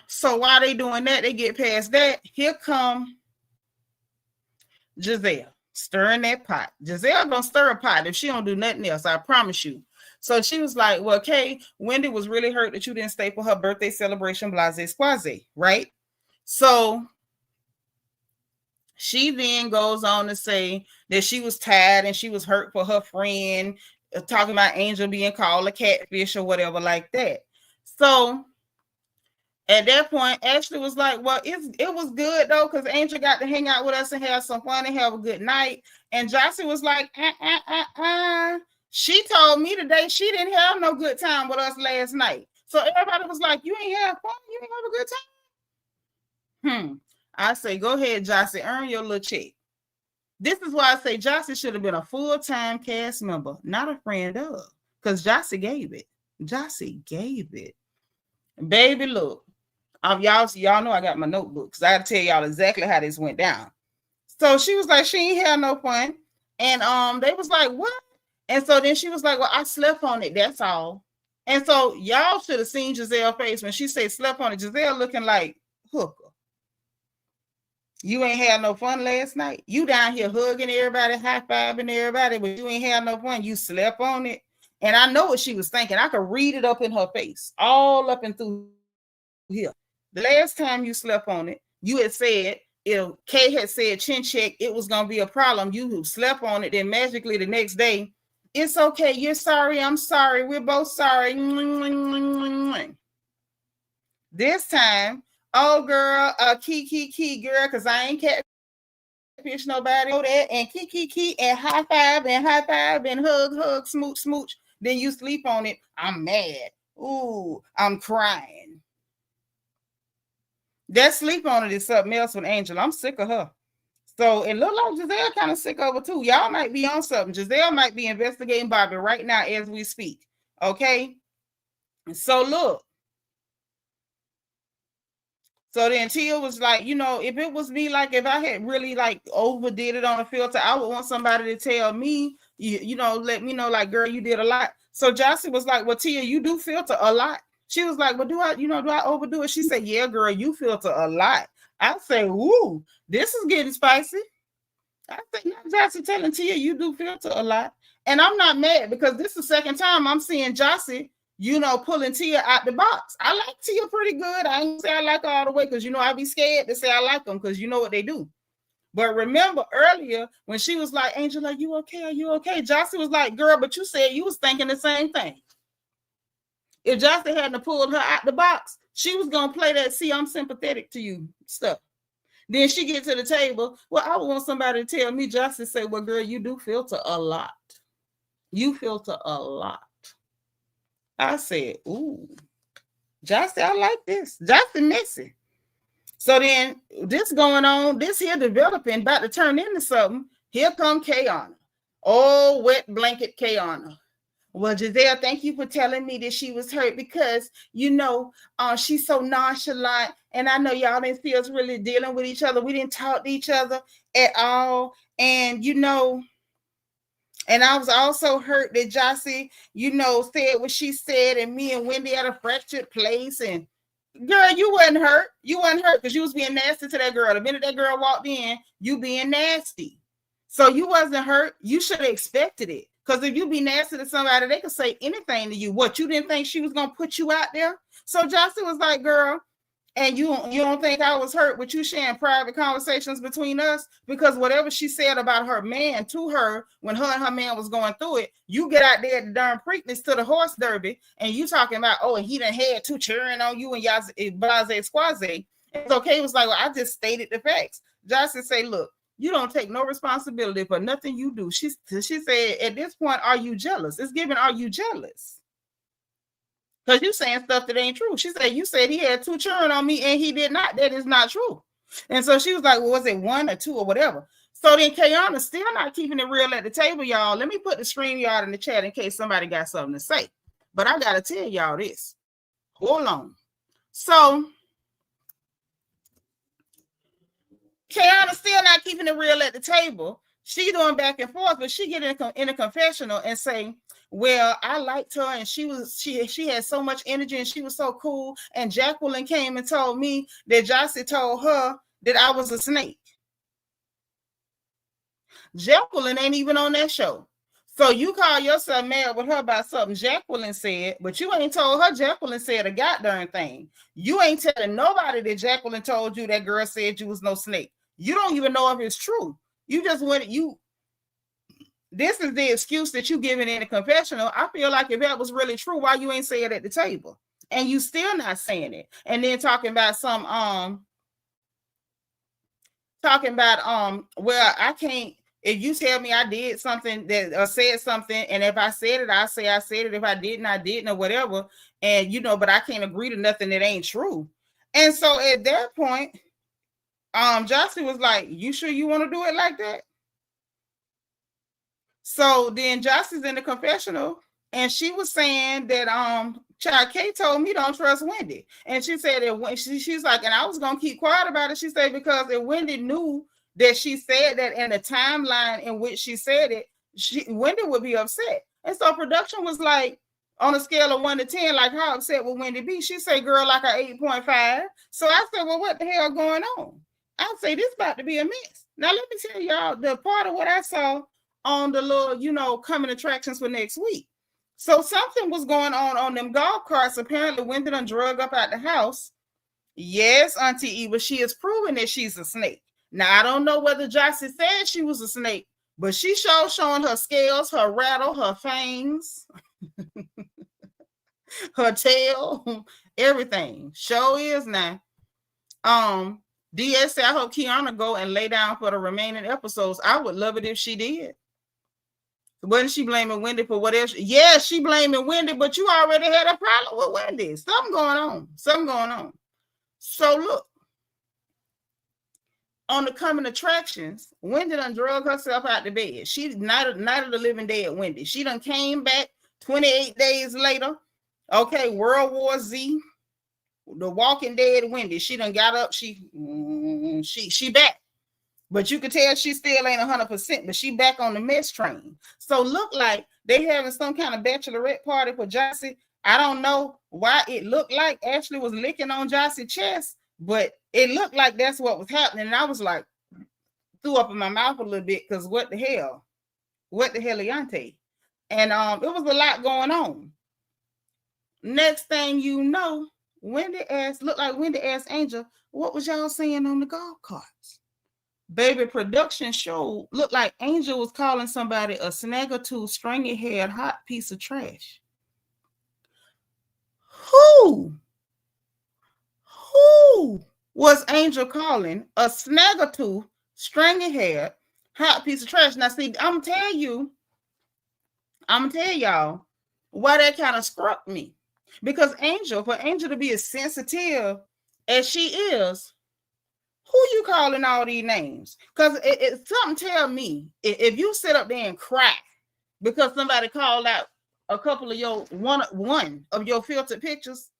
so while they doing that, they get past that. Here come Giselle stirring that pot. Giselle gonna stir a pot if she don't do nothing else, I promise you. So she was like, well, Kay, Wendy was really hurt that you didn't stay for her birthday celebration, blase squaze, right? So she then goes on to say that she was tired and she was hurt for her friend, talking about Angel being called a catfish or whatever like that. So at that point, Ashley was like, well, it was good, though, because Angel got to hang out with us and have some fun and have a good night. And Jossie was like, She told me today she didn't have no good time with us last night. So everybody was like, you ain't have fun? You ain't have a good time? I say, go ahead, Jossie, earn your little check. This is why I say Jossie should have been a full-time cast member, not a friend of, because Jossie gave it. Jossie gave it. Baby, look. Y'all know I got my notebooks. I got to tell y'all exactly how this went down. So she was like, she ain't had no fun. And they was like, what? And so then she was like, well, I slept on it. That's all. And so y'all should have seen Giselle's face when she said slept on it. Giselle looking like, hooker. You ain't had no fun last night. You down here hugging everybody, high-fiving everybody, but you ain't had no fun. You slept on it. And I know what she was thinking. I could read it up in her face, all up and through here. The last time you slept on it, you had said, if Kay had said chin check, it was going to be a problem. You slept on it, then magically the next day, it's okay. You're sorry. I'm sorry. We're both sorry. This time, oh, girl, key, girl, because I ain't catfish nobody. Know that, and key, and high five, and hug, smooch. Then you sleep on it. I'm mad. Ooh, I'm crying. That sleep on it is something else with Angel. I'm sick of her. So it looked like Giselle kind of sick of her too. Y'all might be on something. Giselle might be investigating Bobby right now as we speak. Okay. So look. So then Tia was like, if it was me, like if I had really like overdid it on a filter, I would want somebody to tell me, let me know, like, girl, you did a lot. So Jossie was like, well, Tia, you do filter a lot. She was like, well, do I overdo it? She said, yeah, girl, you filter a lot. I say, ooh, this is getting spicy. I think Jossie telling Tia, you do filter a lot. And I'm not mad because this is the second time I'm seeing Jossie, pulling Tia out the box. I like Tia pretty good. I ain't say I like her all the way because, I be scared to say I like them because you know what they do. But remember earlier when she was like, Angel, are you okay? Are you okay? Jossie was like, girl, but you said you was thinking the same thing. If Jossie hadn't pulled her out the box, she was going to play that, see, I'm sympathetic to you stuff. Then she gets to the table. Well, I want somebody to tell me, Jossie say, well, girl, you do filter a lot. You filter a lot. I said, ooh, Jossie, I like this. Jossie messy. So then this going on, this here developing, about to turn into something. Here come Keiarna. Oh, wet blanket Keiarna. Well, Giselle, thank you for telling me that she was hurt because, she's so nonchalant. And I know y'all didn't see us really dealing with each other. We didn't talk to each other at all. And, and I was also hurt that Jossie, said what she said. And me and Wendy had a fractured place. And, girl, you wasn't hurt. You wasn't hurt because you was being nasty to that girl. The minute that girl walked in, you being nasty. So you wasn't hurt. You should have expected it. Because if you be nasty to somebody, they could say anything to you. What, you didn't think she was going to put you out there? So Jossie was like, girl, and you don't think I was hurt with you sharing private conversations between us? Because whatever she said about her man to her when her and her man was going through it, you get out there at the darn Preakness to the horse derby, and you talking about, oh, and he done had two cheering on you and y'all blase squaze. It's okay. It was like, well, I just stated the facts. Jossie say, look, you don't take no responsibility for nothing you do. She said, at this point, are you jealous? It's given, are you jealous? Because you saying stuff that ain't true. She said, you said he had two children on me and he did not. That is not true. And so she was like, well, was it one or two or whatever? So then Keiarna still not keeping it real at the table, y'all. Let me put the StreamYard in the chat in case somebody got something to say. But I gotta tell y'all this. Hold on. So Keiarna still not keeping it real at the table. She doing back and forth, but she get in a confessional and say, well, I liked her and she had so much energy and she was so cool. And Jacqueline came and told me that Jossie told her that I was a snake. Jacqueline ain't even on that show. So you call yourself mad with her about something Jacqueline said, but you ain't told her Jacqueline said a goddamn thing. You ain't telling nobody that Jacqueline told you that girl said you was no snake. You don't even know if it's true. You just went, this is the excuse that you giving in the confessional. I feel like if that was really true, why you ain't say it at the table? And you still not saying it. And then talking about well, I can't, if you tell me I did something that or said something, and if I said it, I say I said it. If I didn't, I didn't, or whatever. And but I can't agree to nothing that ain't true. And so at that point, Jossie was like, you sure you want to do it like that? So then Jossie's in the confessional, and she was saying that Child K told me don't trust Wendy. And she said that when she's like, and I was gonna keep quiet about it. She said, because if Wendy knew that she said that in the timeline in which she said it, Wendy would be upset. And so production was like, on a scale of 1 to 10, like, how upset would Wendy be? She said, girl, like a 8.5. So I said, well, what the hell going on? I say this about to be a mess. Now let me tell y'all the part of what I saw on the little, coming attractions for next week. So something was going on them golf carts. Apparently Wendy done drug up out the house. Yes, Auntie Eva, she is proving that she's a snake. Now, I don't know whether Jossie said she was a snake, but she showing her scales, her rattle, her fangs, her tail, everything. Show is now. DS said, I hope Keiarna go and lay down for the remaining episodes. I would love it if she did. Wasn't she blaming Wendy for what else? Yeah, she blaming Wendy, but you already had a problem with Wendy. Something going on. So look, on the coming attractions, Wendy done drug herself out the bed. She night of the living dead, Wendy. She done came back 28 days later. Okay, World War Z, the Walking Dead Wendy. She done got up. She back. But you can tell she still ain't 100%, but she back on the mess train. So look like they having some kind of bachelorette party for Jossie. I don't know why it looked like Ashley was licking on Jossie's chest, but it looked like that's what was happening. And I was like, threw up in my mouth a little bit because what the hell, Leonte? And it was a lot going on. Next thing you know, Wendy asked Angel, what was y'all saying on the golf carts? Baby, production show looked like Angel was calling somebody a snagger-tooth, stringy-haired, hot piece of trash. Who was Angel calling a snagger-tooth, stringy-haired, hot piece of trash? Now, see, I'm gonna tell y'all why that kind of struck me. Because for Angel to be as sensitive as she is, who you calling all these names? Because it something tell me if you sit up there and cry because somebody called out a couple of your one of your filtered pictures,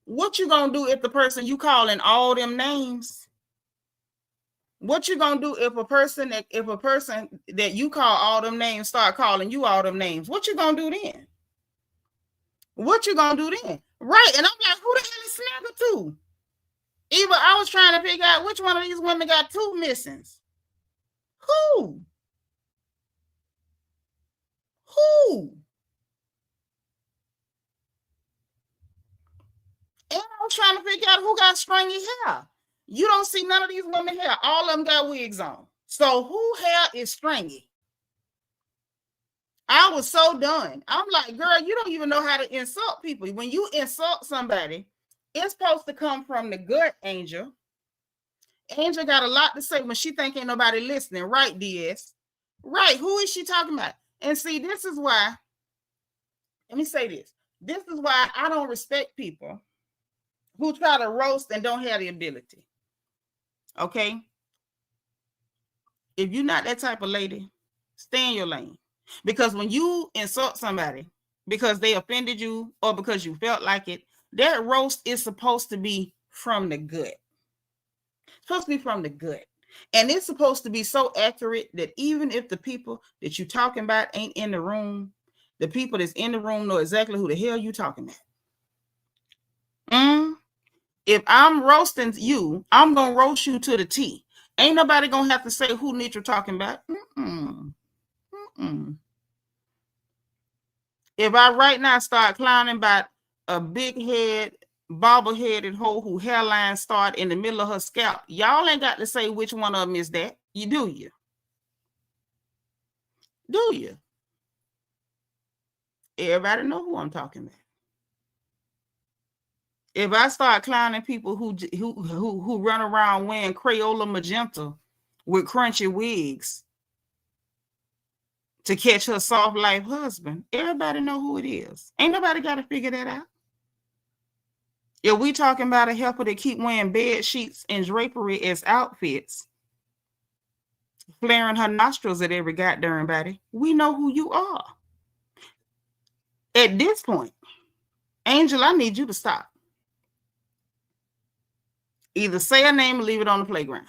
what you gonna do if the person you calling all them names? What you gonna do if a person that you call all them names start calling you all them names? What you gonna do then? Right? And I'm like, who the hell is Snagger to? Eva, I was trying to figure out which one of these women got two missings. Who? And I was trying to figure out who got stringy hair. You don't see none of these women hair. All of them got wigs on. So who hair is stringy? I was so done. I'm like, girl, you don't even know how to insult people. When you insult somebody, it's supposed to come from the gut, Angel. Angel got a lot to say when she think ain't nobody listening. Right, DS? Right. Who is she talking about? And see, this is why, let me say this. This is why I don't respect people who try to roast and don't have the ability. Okay? If you're not that type of lady, stay in your lane. Because when you insult somebody because they offended you or because you felt like it, that roast is supposed to be from the gut. It's supposed to be from the gut. And it's supposed to be so accurate that even if the people that you're talking about ain't in the room, the people that's in the room know exactly who the hell you talking about. If I'm roasting you, I'm going to roast you to the T. Ain't nobody going to have to say who Nitra talking about. If I right now start clowning about a big head, bobble-headed hoe who hairline start in the middle of her scalp, y'all ain't got to say which one of them is that. You do you? Do you? Everybody know who I'm talking about. If I start clowning people who run around wearing Crayola magenta with crunchy wigs to catch her soft life husband, everybody know who it is. Ain't nobody got to figure that out. If we talking about a helper that keep wearing bed sheets and drapery as outfits, flaring her nostrils at every goddamn body, we know who you are. At this point, Angel, I need you to stop. Either say a name or leave it on the playground.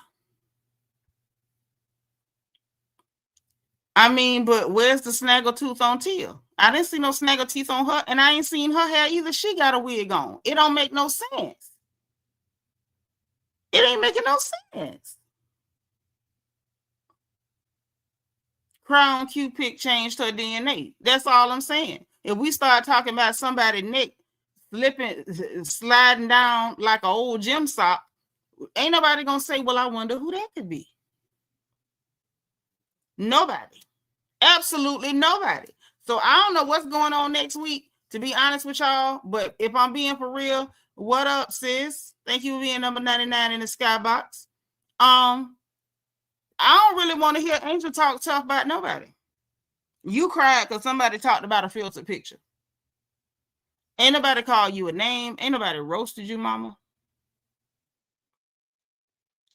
I mean, but where's the snaggle tooth on Tia? I didn't see no snaggle teeth on her, and I ain't seen her hair either. She got a wig on. It don't make no sense. It ain't making no sense. Crown Q-Pick changed her DNA. That's all I'm saying. If we start talking about somebody's neck sliding down like an old gym sock, ain't nobody gonna say, well, I wonder who that could be. Nobody. Absolutely nobody. So I don't know what's going on next week, to be honest with y'all, but if I'm being for real, what up, sis? Thank you for being number 99 in the skybox. I don't really want to hear Angel talk tough about nobody. You cried because somebody talked about a filtered picture. Ain't nobody called you a name. Ain't nobody roasted you, mama.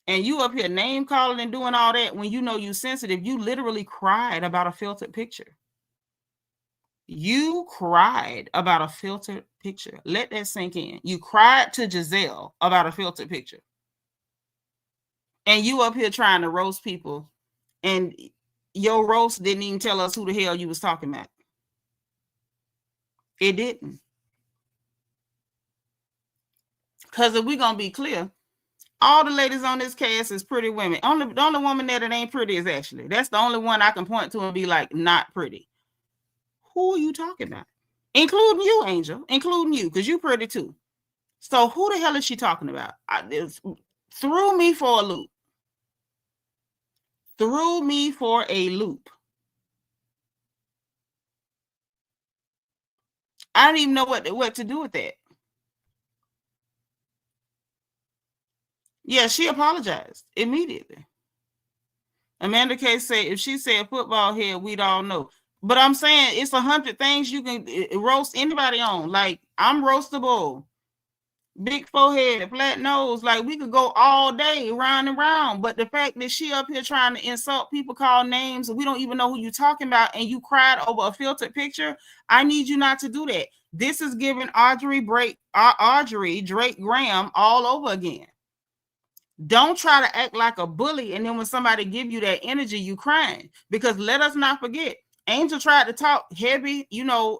And you up here name calling and doing all that when you know you sensitive. You literally cried about a filtered picture. You cried about a filtered picture. Let that sink in. You cried to Giselle about a filtered picture. And you up here trying to roast people. And your roast didn't even tell us who the hell you was talking about. It didn't. Because if we're going to be clear, all the ladies on this cast is pretty women. The only woman that ain't pretty is Ashley. That's the only one I can point to and be like, not pretty. Who are you talking about? Including you, Angel. Including you, because you pretty too. So who the hell is she talking about? Threw me for a loop. Threw me for a loop. I don't even know what to do with that. Yeah, she apologized immediately. Amanda K said, if she said football head, we'd all know. But I'm saying it's 100 things you can roast anybody on. Like, I'm roastable. Big forehead, flat nose. Like, we could go all day round and round. But the fact that she up here trying to insult people, call names, and we don't even know who you're talking about, and you cried over a filtered picture, I need you not to do that. This is giving Audrey Drake Graham all over again. Don't try to act like a bully, and then when somebody give you that energy, you crying. Because let us not forget, Angel tried to talk heavy,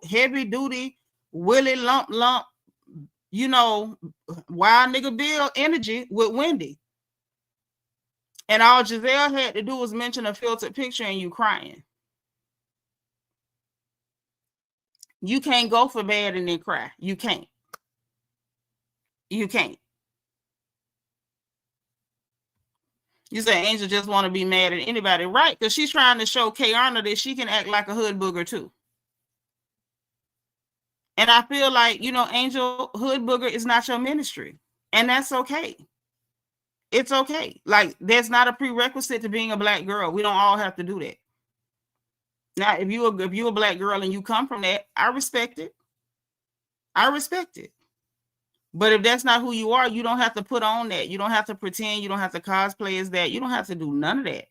heavy duty, Willie lump, wild nigga Bill energy with Wendy. And all Giselle had to do was mention a filtered picture and you crying. You can't go for bad and then cry. You can't. You can't. You say Angel just want to be mad at anybody. Right, because she's trying to show Keiarna that she can act like a hood booger too. And I feel like, Angel, hood booger is not your ministry. And that's okay. It's okay. Like, that's not a prerequisite to being a black girl. We don't all have to do that. Now, if you're a black girl and you come from that, I respect it. I respect it. But if that's not who you are, you don't have to put on that. You don't have to pretend. You don't have to cosplay as that. You don't have to do none of that.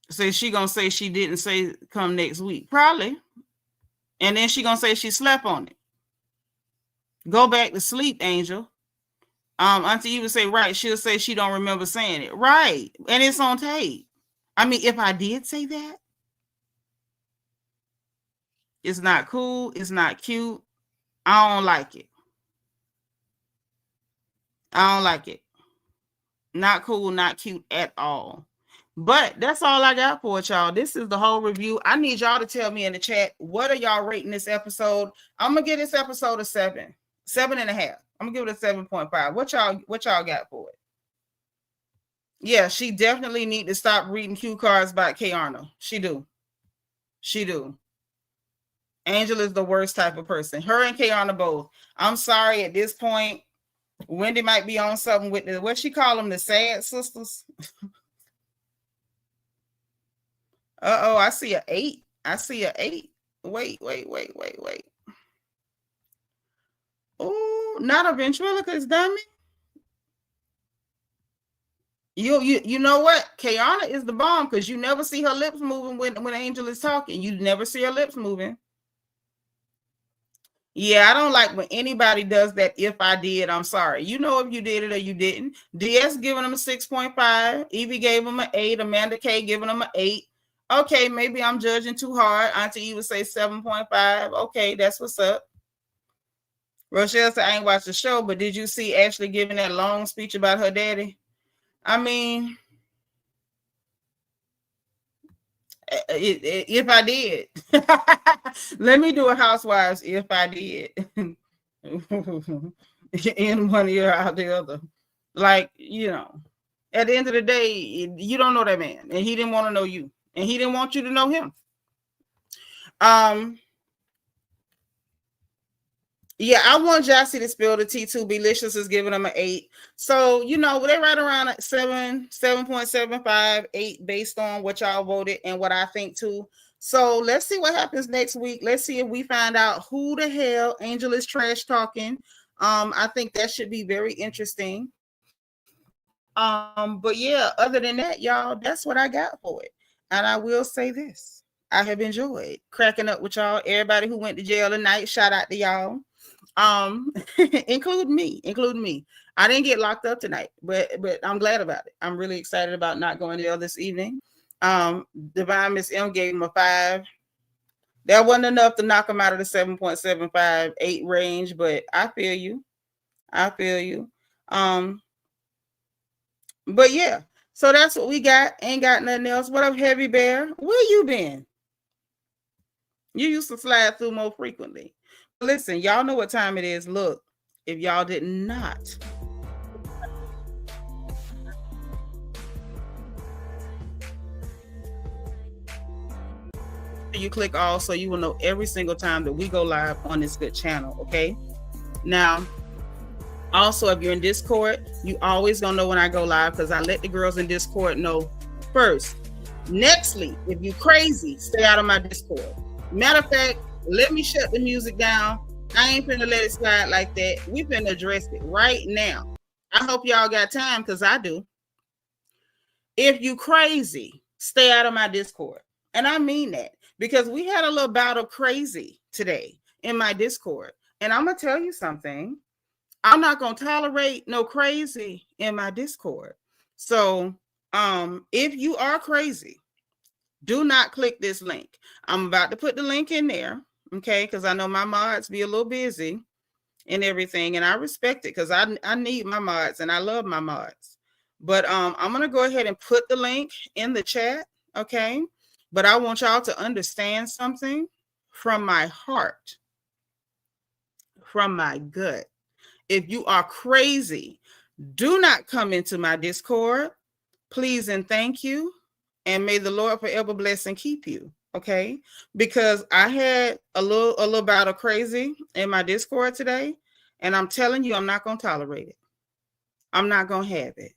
So she gonna say she didn't say come next week, probably, and then she gonna say she slept on it. Go back to sleep, Angel. Auntie Eva say right. She'll say she don't remember saying it, right, and it's on tape. I mean, if I did say that, it's not cool. It's not cute. I don't like it. I don't like it. Not cool, not cute at all. But that's all I got for it, y'all. This is the whole review. I need y'all to tell me in the chat, what are y'all rating this episode? I'm gonna give this episode a 7.5. I'm gonna give it a 7.5. What y'all got for it? Yeah, she definitely need to stop reading cue cards by Keiarna. She do. Angel is the worst type of person. Her and Keiarna both. I'm sorry at this point. Wendy might be on something with the, what she call them, the sad sisters. Uh-oh, I see an 8. Wait. Oh, not a ventriloquist dummy. You know what? Keiarna is the bomb because you never see her lips moving when Angel is talking. You never see her lips moving. Yeah, I don't like when anybody does that. If I did, I'm sorry. You know if you did it or you didn't. DS giving them a 6.5. Evie gave them an 8. Amanda K giving them an 8. Okay, maybe I'm judging too hard. Auntie Eva say 7.5. Okay, that's what's up. Rochelle said, I ain't watched the show, but did you see Ashley giving that long speech about her daddy? I mean, if I did. Let me do a Housewives if I did. In one ear, out the other. Like, you know, at the end of the day, you don't know that man, and he didn't want to know you, and he didn't want you to know him. Yeah, I want Jassy to spill the tea too. Belicious is giving them an 8. So, you know, they're right around at 7.75, 8 based on what y'all voted and what I think too. So let's see what happens next week. Let's see if we find out who the hell Angel is trash talking. I think that should be very interesting. But yeah, other than that, y'all, that's what I got for it. And I will say this. I have enjoyed cracking up with y'all. Everybody who went to jail tonight, shout out to y'all. Including me. I didn't get locked up tonight, but I'm glad about it. I'm really excited about not going to jail this evening. Divine Miss M gave him a 5. That wasn't enough to knock him out of the 7.75, 8 range, but I feel you. But yeah, so that's what we got. Ain't got nothing else. What up, Heavy Bear? Where you been? You used to slide through more frequently. Listen, y'all know what time it is. Look, if y'all did not, you click all so you will know every single time that we go live on this good channel. Okay. Now, also, if you're in Discord, you always gonna know when I go live because I let the girls in Discord know first. Nextly, if you crazy, stay out of my Discord. Matter of fact, let me shut the music down. I ain't finna let it slide like that. We finna address it right now. I hope y'all got time because I do. If you crazy, stay out of my Discord. And I mean that because we had a little bout of crazy today in my Discord. And I'm gonna tell you something. I'm not gonna tolerate no crazy in my Discord. So if you are crazy, do not click this link. I'm about to put the link in there, okay? Because I know my mods be a little busy and everything, and I respect it because I need my mods and I love my mods. But I'm gonna go ahead and put the link in the chat, okay? But I want y'all to understand something from my heart, from my gut. If you are crazy, do not come into my Discord. Please and thank you. And may the Lord forever bless and keep you. Okay. Because I had a little bout of crazy in my Discord today. And I'm telling you, I'm not going to tolerate it. I'm not going to have it.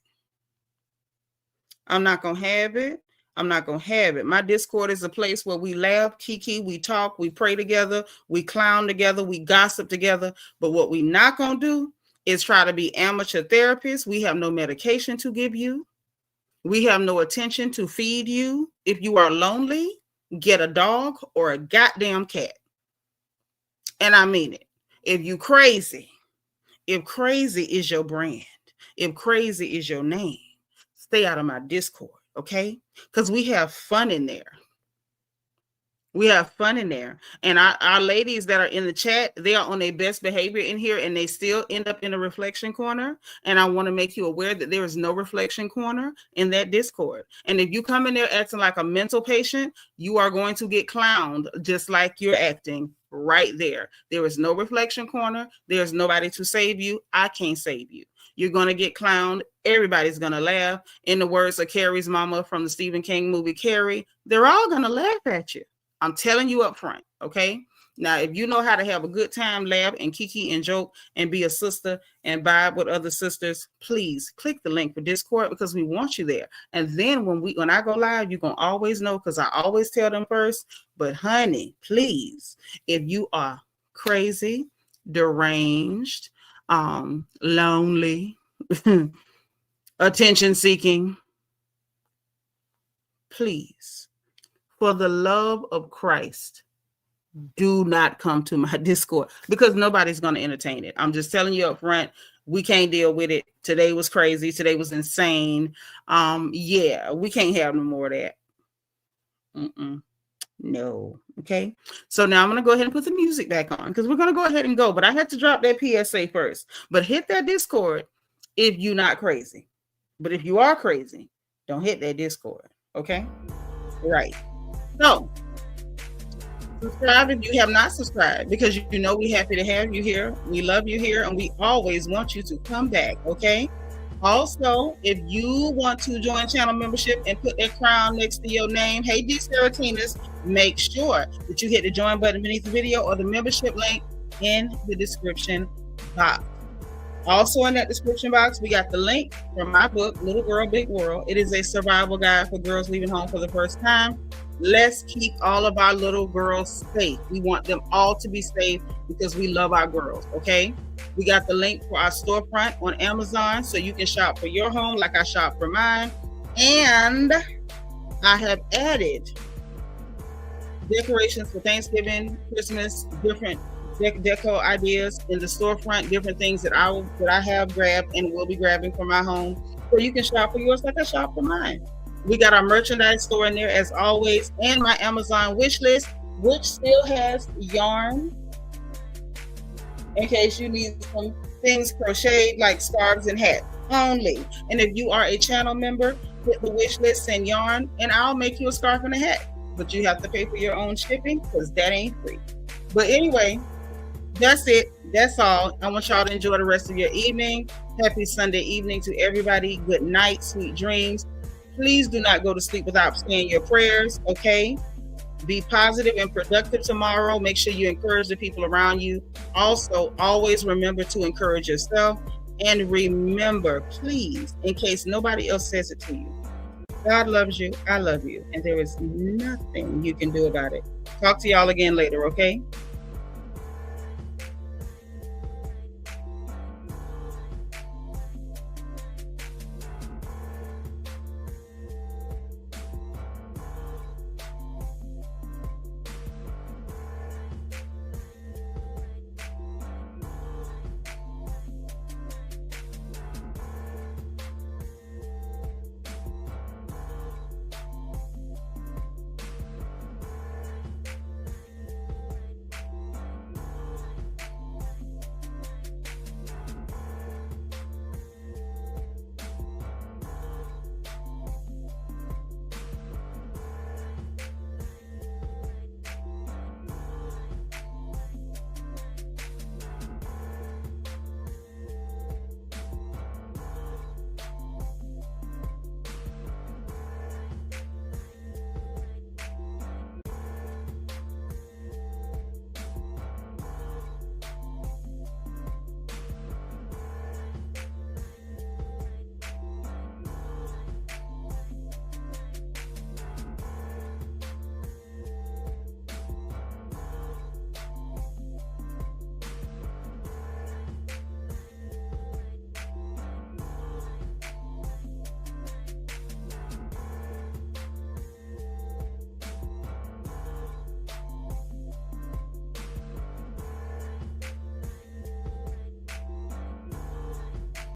I'm not going to have it. I'm not going to have it. My Discord is a place where we laugh, kiki, we talk, we pray together, we clown together, we gossip together. But what we not going to do is try to be amateur therapists. We have no medication to give you. We have no attention to feed you. If you are lonely, get a dog or a goddamn cat. And I mean it. If you crazy, if crazy is your brand, if crazy is your name, stay out of my Discord, okay? Because we have fun in there. We have fun in there. And our ladies that are in the chat, they are on their best behavior in here, and they still end up in a reflection corner. And I want to make you aware that there is no reflection corner in that Discord. And if you come in there acting like a mental patient, you are going to get clowned just like you're acting right there. There is no reflection corner. There's nobody to save you. I can't save you. You're going to get clowned. Everybody's going to laugh. In the words of Carrie's mama from the Stephen King movie, Carrie, they're all going to laugh at you. I'm telling you up front, okay? Now, if you know how to have a good time, laugh, and kiki and joke and be a sister and vibe with other sisters, please click the link for Discord because we want you there. And then when I go live, you're going to always know because I always tell them first. But honey, please, if you are crazy, deranged, lonely, attention seeking, please, for the love of Christ, do not come to my Discord because nobody's going to entertain it. I'm just telling you up front, we can't deal with it. Today was crazy. Today was insane. Yeah, we can't have no more of that. No. Okay. So now I'm going to go ahead and put the music back on because we're going to go ahead and go. But I had to drop that PSA first. But hit that Discord if you're not crazy. But if you are crazy, don't hit that Discord. Okay. Right. So subscribe if you have not subscribed because you know we're happy to have you here. We love you here and we always want you to come back. Okay. Also, if you want to join channel membership and put that crown next to your name, hey D Seratinas, make sure that you hit the join button beneath the video or the membership link in the description box. Also in that description box, we got the link from my book, Little Girl, Big World. It is a survival guide for girls leaving home for the first time. Let's keep all of our little girls safe. We want them all to be safe because we love our girls, okay? We got the link for our storefront on Amazon so you can shop for your home like I shop for mine. And I have added decorations for Thanksgiving, Christmas, different deco ideas in the storefront, different things that I have grabbed and will be grabbing for my home. So you can shop for yours like I shop for mine. We got our merchandise store in there as always, and my Amazon wish list, which still has yarn in case you need some things crocheted like scarves and hats only. And if you are a channel member, hit the wish list, send yarn, and I'll make you a scarf and a hat. But you have to pay for your own shipping because that ain't free. But anyway, that's it. That's all. I want y'all to enjoy the rest of your evening. Happy Sunday evening to everybody. Good night, sweet dreams. Please do not go to sleep without saying your prayers, okay? Be positive and productive tomorrow. Make sure you encourage the people around you. Also, always remember to encourage yourself. And remember, please, in case nobody else says it to you, God loves you, I love you, and there is nothing you can do about it. Talk to y'all again later, okay?